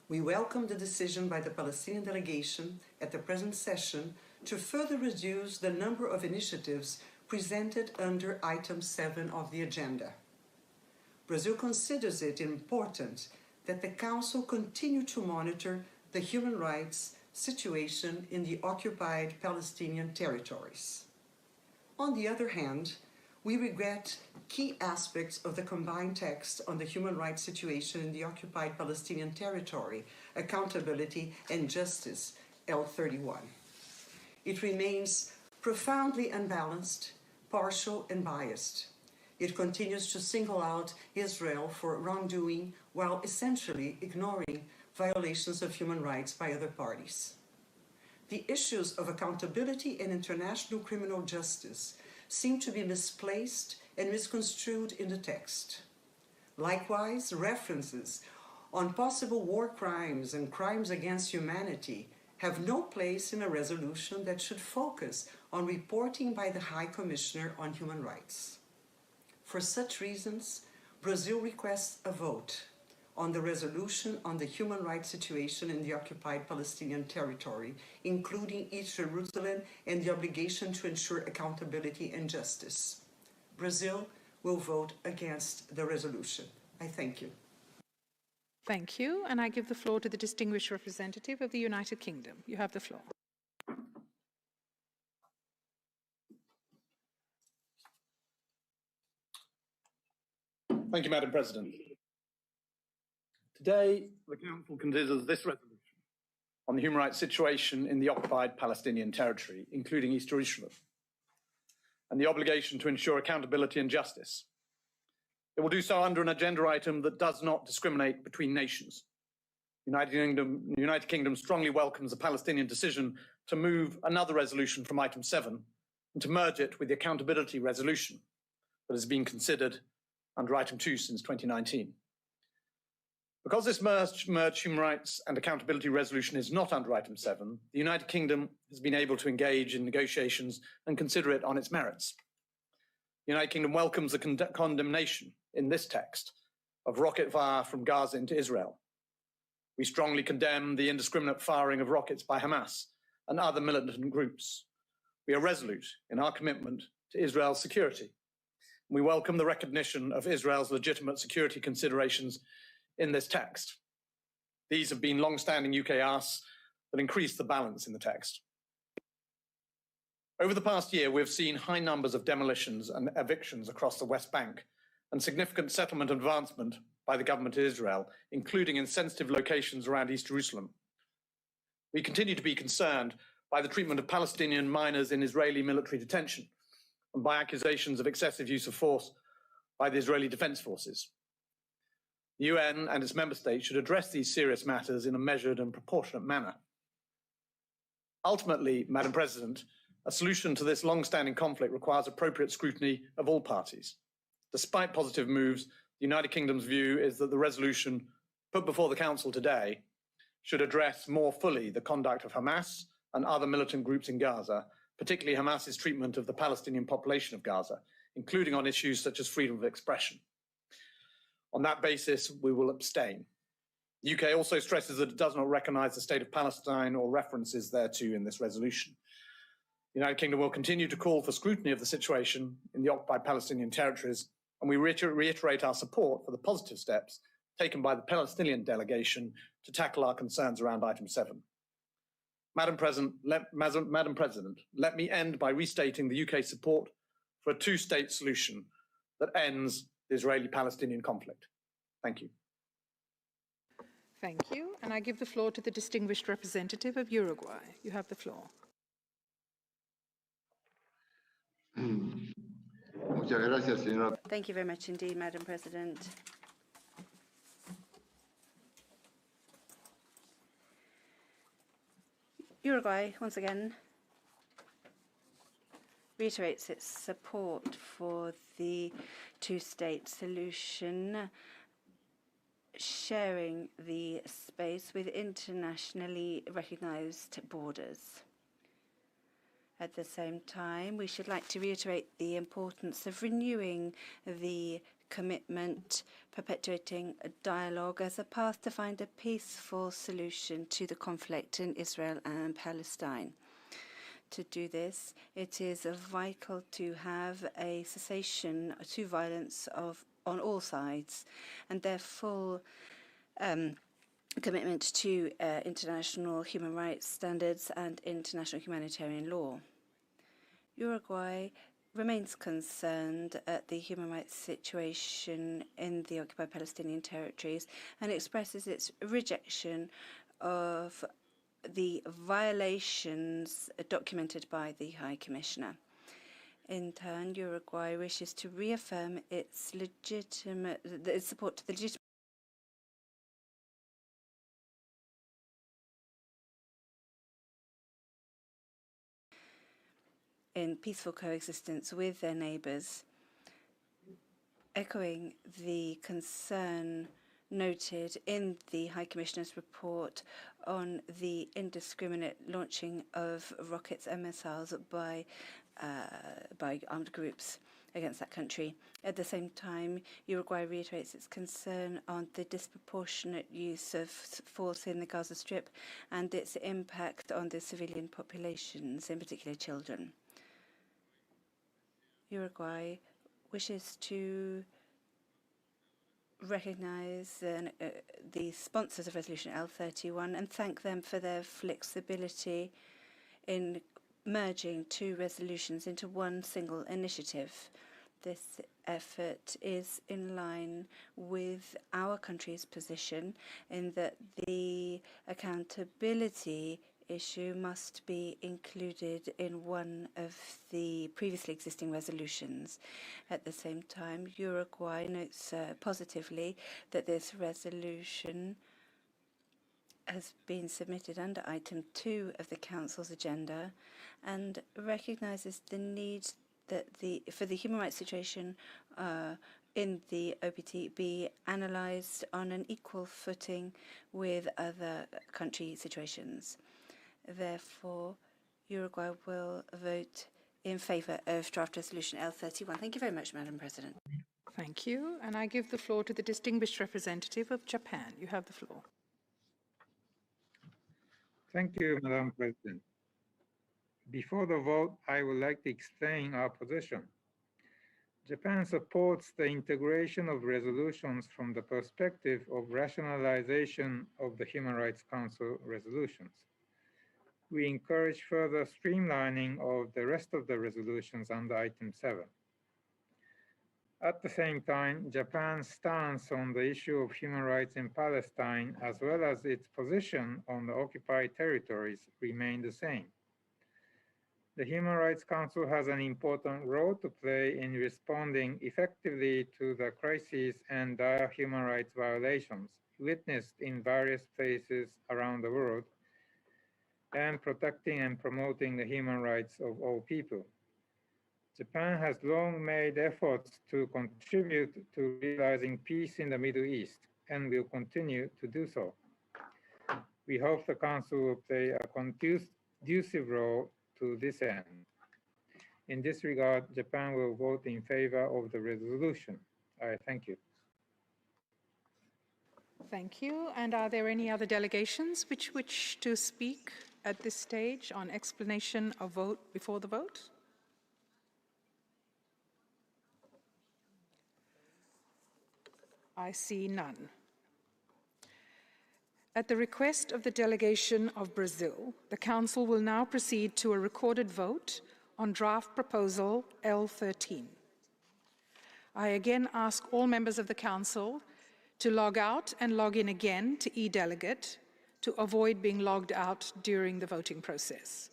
We welcome the decision by the Palestinian delegation at the present session to further reduce the number of initiatives presented under item 7 of the agenda. Brazil considers it important that the Council continue to monitor the human rights situation in the occupied Palestinian territories. On the other hand, we regret key aspects of the combined text on the human rights situation in the occupied Palestinian territory, accountability and justice, L31. It remains profoundly unbalanced, partial and biased. It continues to single out Israel for wrongdoing while essentially ignoring violations of human rights by other parties. The issues of accountability and international criminal justice seem to be misplaced and misconstrued in the text. Likewise, references on possible war crimes and crimes against humanity have no place in a resolution that should focus on reporting by the High Commissioner on Human Rights. For such reasons, Brazil requests a vote on the resolution on the human rights situation in the occupied Palestinian territory, including East Jerusalem and the obligation to ensure accountability and justice. Brazil will vote against the resolution. I thank you. Thank you, and I give the floor to the distinguished representative of the United Kingdom. You have the floor. Thank you, Madam President. Today, the Council considers this resolution on the human rights situation in the occupied Palestinian territory, including East Jerusalem, and the obligation to ensure accountability and justice. It will do so under an agenda item that does not discriminate between nations. The United Kingdom strongly welcomes the Palestinian decision to move another resolution from item 7 and to merge it with the accountability resolution that has been considered under item 2 since 2019. Because this merged human rights and accountability resolution is not under item 7, the United Kingdom has been able to engage in negotiations and consider it on its merits. The United Kingdom welcomes the condemnation in this text of rocket fire from Gaza into Israel. We strongly condemn the indiscriminate firing of rockets by Hamas and other militant groups. We are resolute in our commitment to Israel's security. We welcome the recognition of Israel's legitimate security considerations in this text. These have been long-standing UK asks that increase the balance in the text. Over the past year, we've seen high numbers of demolitions and evictions across the West Bank and significant settlement advancement by the government of Israel, including in sensitive locations around East Jerusalem. We continue to be concerned by the treatment of Palestinian minors in Israeli military detention and by accusations of excessive use of force by the Israeli Defense Forces. The UN and its member states should address these serious matters in a measured and proportionate manner. Ultimately, Madam President, a solution to this long-standing conflict requires appropriate scrutiny of all parties. Despite positive moves, the United Kingdom's view is that the resolution put before the Council today should address more fully the conduct of Hamas and other militant groups in Gaza, particularly Hamas's treatment of the Palestinian population of Gaza, including on issues such as freedom of expression. On that basis, we will abstain. The UK also stresses that it does not recognise the state of Palestine or references thereto in this resolution. The United Kingdom will continue to call for scrutiny of the situation in the occupied Palestinian territories, and we reiterate our support for the positive steps taken by the Palestinian delegation to tackle our concerns around item 7. Madam President, let me end by restating the UK support for a two-state solution that ends the Israeli-Palestinian conflict. Thank you. Thank you. And I give the floor to the distinguished representative of Uruguay. You have the floor. Thank you very much indeed, Madam President. Uruguay, once again, reiterates its support for the two-state solution, sharing the space with internationally recognized borders. At the same time, we should like to reiterate the importance of renewing the commitment, perpetuating a dialogue as a path to find a peaceful solution to the conflict in Israel and Palestine. To do this, it is vital to have a cessation to violence on all sides, and their full commitment to international human rights standards and international humanitarian law. Uruguay remains concerned at the human rights situation in the occupied Palestinian territories and expresses its rejection of the violations documented by the High Commissioner. In turn, Uruguay wishes to reaffirm its support to the legitimate in peaceful coexistence with their neighbours, echoing the concern noted in the High Commissioner's report on the indiscriminate launching of rockets and missiles by armed groups against that country. At the same time, Uruguay reiterates its concern on the disproportionate use of force in the Gaza Strip and its impact on the civilian populations, in particular children. Uruguay wishes to recognize the sponsors of Resolution L31 and thank them for their flexibility in merging two resolutions into one single initiative. This effort is in line with our country's position in that the accountability issue must be included in one of the previously existing resolutions. At the same time, Uruguay notes positively that this resolution has been submitted under item 2 of the Council's agenda and recognizes the need that for the human rights situation in the OPT be analysed on an equal footing with other country situations. Therefore, Uruguay will vote in favour of draft resolution L31. Thank you very much, Madam President. Thank you. And I give the floor to the distinguished representative of Japan. You have the floor. Thank you, Madam President. Before the vote, I would like to explain our position. Japan supports the integration of resolutions from the perspective of rationalization of the Human Rights Council resolutions. We encourage further streamlining of the rest of the resolutions under item 7. At the same time, Japan's stance on the issue of human rights in Palestine, as well as its position on the occupied territories, remain the same. The Human Rights Council has an important role to play in responding effectively to the crises and dire human rights violations witnessed in various places around the world, and protecting and promoting the human rights of all people. Japan has long made efforts to contribute to realizing peace in the Middle East and will continue to do so. We hope the Council will play a conducive role to this end. In this regard, Japan will vote in favor of the resolution. I thank you. Thank you. And are there any other delegations which wish to speak at this stage on explanation of vote before the vote? I see none. At the request of the delegation of Brazil, the Council will now proceed to a recorded vote on draft proposal L13. I again ask all members of the Council to log out and log in again to e-delegate to avoid being logged out during the voting process.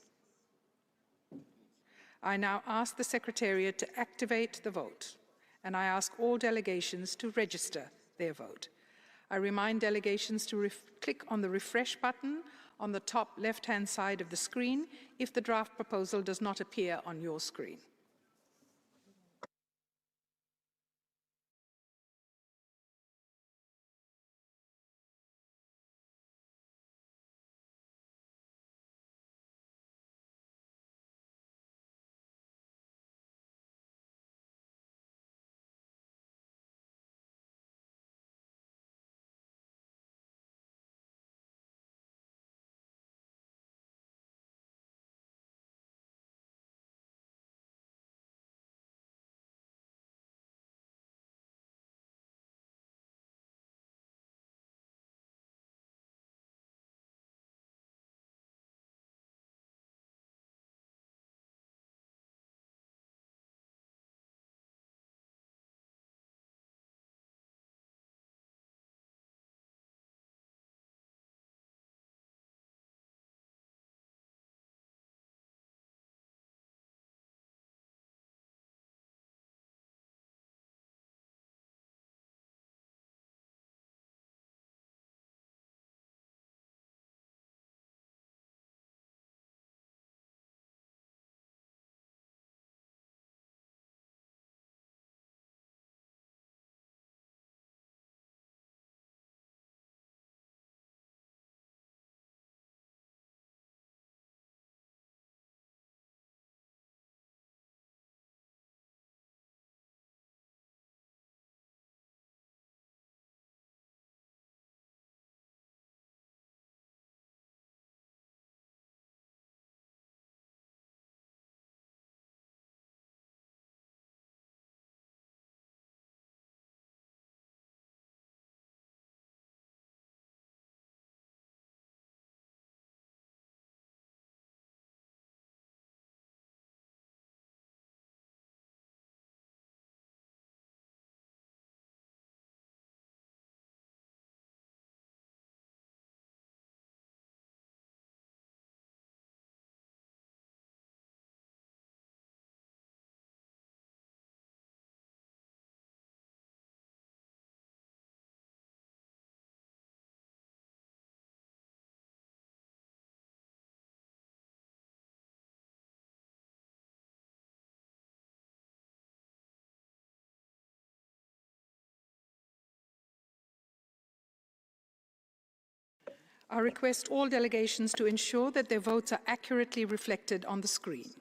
I now ask the Secretariat to activate the vote, and I ask all delegations to register their vote. I remind delegations to click on the refresh button on the top left-hand side of the screen if the draft proposal does not appear on your screen. I request all delegations to ensure that their votes are accurately reflected on the screen.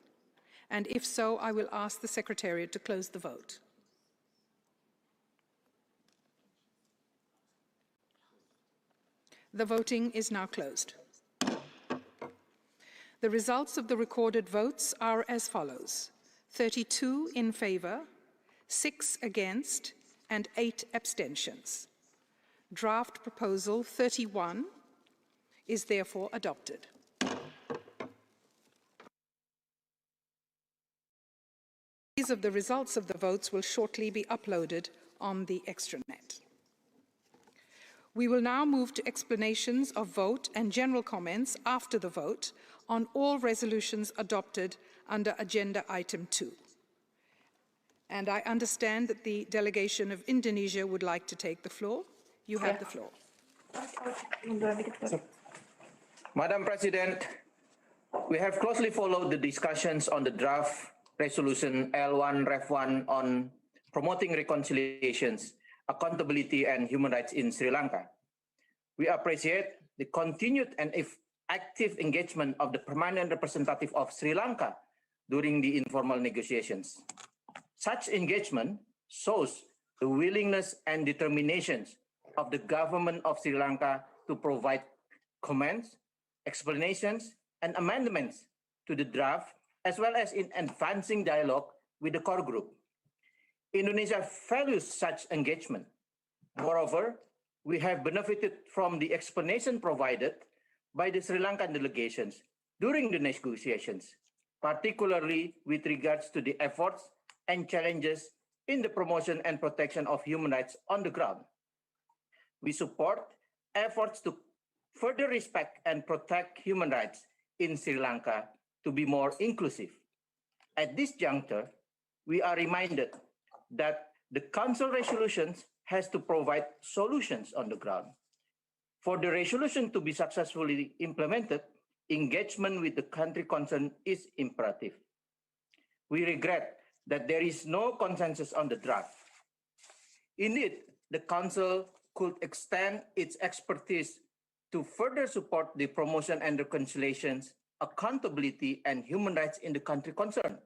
And if so, I will ask the Secretariat to close the vote. The voting is now closed. The results of the recorded votes are as follows: 32 in favour, 6 against, and 8 abstentions. Draft proposal 31 is therefore adopted. Copies of the results of the votes will shortly be uploaded on the extranet. We will now move to explanations of vote and general comments after the vote on all resolutions adopted under Agenda Item 2. And I understand that the delegation of Indonesia would like to take the floor. You have the floor. Madam President, we have closely followed the discussions on the draft resolution L1-REF1 on promoting reconciliations, accountability, and human rights in Sri Lanka. We appreciate the continued and active engagement of the permanent representative of Sri Lanka during the informal negotiations. Such engagement shows the willingness and determination of the government of Sri Lanka to provide comments, explanations, and amendments to the draft, as well as in advancing dialogue with the core group. Indonesia values such engagement. Moreover, we have benefited from the explanation provided by the Sri Lankan delegations during the negotiations, particularly with regards to the efforts and challenges in the promotion and protection of human rights on the ground. We support efforts to further respect and protect human rights in Sri Lanka to be more inclusive. At this juncture, we are reminded that the Council resolutions has to provide solutions on the ground. For the resolution to be successfully implemented, engagement with the country concerned is imperative. We regret that there is no consensus on the draft. Indeed, the Council could extend its expertise to further support the promotion and reconciliations, accountability, and human rights in the country concerned.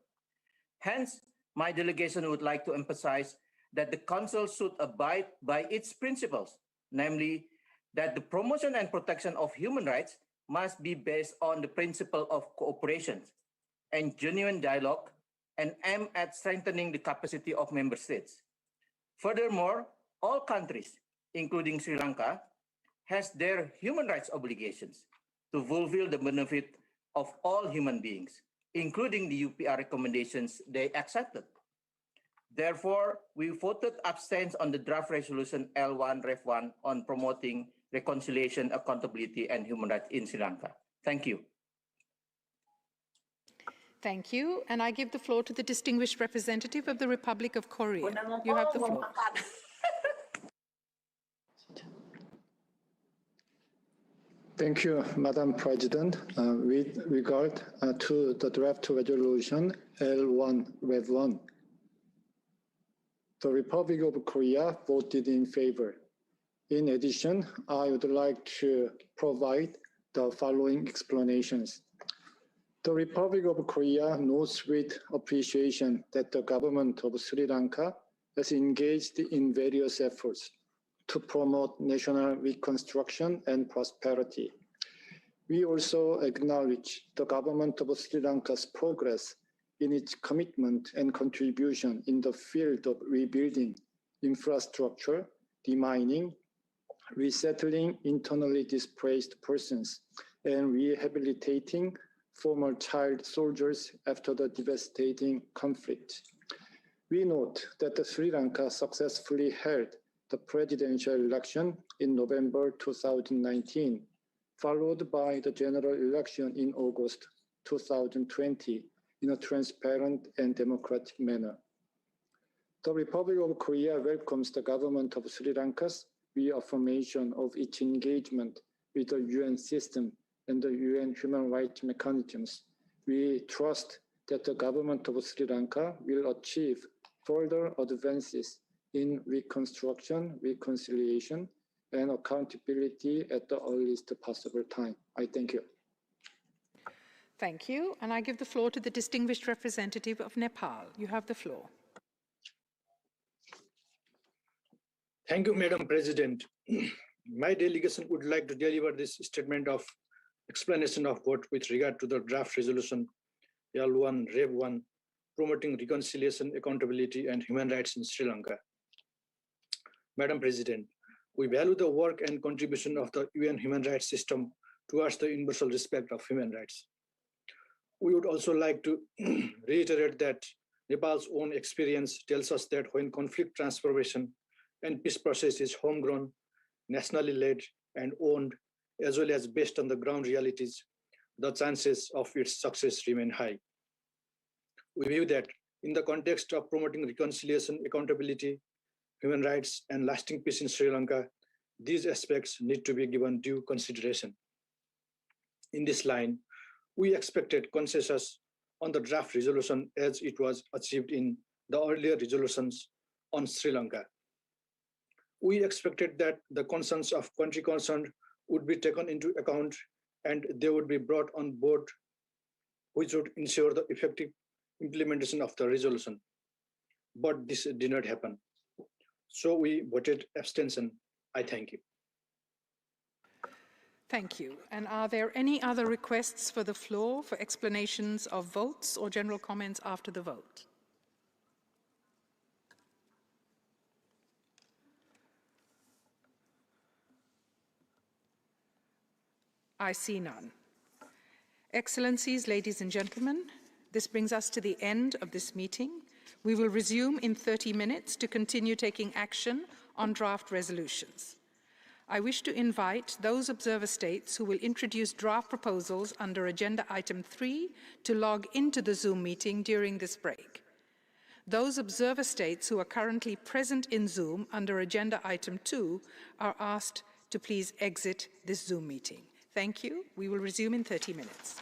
Hence, my delegation would like to emphasize that the Council should abide by its principles, namely that the promotion and protection of human rights must be based on the principle of cooperation and genuine dialogue and aim at strengthening the capacity of member states. Furthermore, all countries, including Sri Lanka, has their human rights obligations to fulfill the benefit of all human beings, including the UPR recommendations they accepted. Therefore, we voted abstain on the draft resolution L1-REF1 on promoting reconciliation, accountability, and human rights in Sri Lanka. Thank you. Thank you. And I give the floor to the distinguished representative of the Republic of Korea. You have the floor. Thank you, Madam President. With regard to the draft resolution L1-REF1, the Republic of Korea voted in favor. In addition, I would like to provide the following explanations. The Republic of Korea notes with appreciation that the government of Sri Lanka has engaged in various efforts to promote national reconstruction and prosperity. We also acknowledge the government of Sri Lanka's progress in its commitment and contribution in the field of rebuilding infrastructure, demining, resettling internally displaced persons, and rehabilitating former child soldiers after the devastating conflict. We note that Sri Lanka successfully held the presidential election in November 2019, followed by the general election in August 2020 in a transparent and democratic manner. The Republic of Korea welcomes the government of Sri Lanka's reaffirmation of its engagement with the UN system and the UN human rights mechanisms. We trust that the government of Sri Lanka will achieve further advances in reconstruction, reconciliation, and accountability at the earliest possible time. I thank you. Thank you. And I give the floor to the distinguished representative of Nepal. You have the floor. Thank you, Madam President. My delegation would like to deliver this statement of explanation of vote with regard to the draft resolution L1 Rev 1 promoting reconciliation, accountability, and human rights in Sri Lanka. Madam President, we value the work and contribution of the UN human rights system towards the universal respect of human rights. We would also like to reiterate that Nepal's own experience tells us that when conflict transformation and peace process is homegrown, nationally led, and owned, as well as based on the ground realities, the chances of its success remain high. We view that in the context of promoting reconciliation, accountability, human rights, and lasting peace in Sri Lanka, these aspects need to be given due consideration. In this line, we expected consensus on the draft resolution as it was achieved in the earlier resolutions on Sri Lanka. We expected that the concerns of country concerned would be taken into account and they would be brought on board, which would ensure the effective implementation of the resolution. But this did not happen. So we voted abstention. I thank you. Thank you. And are there any other requests for the floor for explanations of votes or general comments after the vote? I see none. Excellencies, ladies and gentlemen, this brings us to the end of this meeting. We will resume in 30 minutes to continue taking action on draft resolutions. I wish to invite those observer states who will introduce draft proposals under Agenda Item 3 to log into the Zoom meeting during this break. Those observer states who are currently present in Zoom under Agenda Item 2 are asked to please exit this Zoom meeting. Thank you. We will resume in 30 minutes.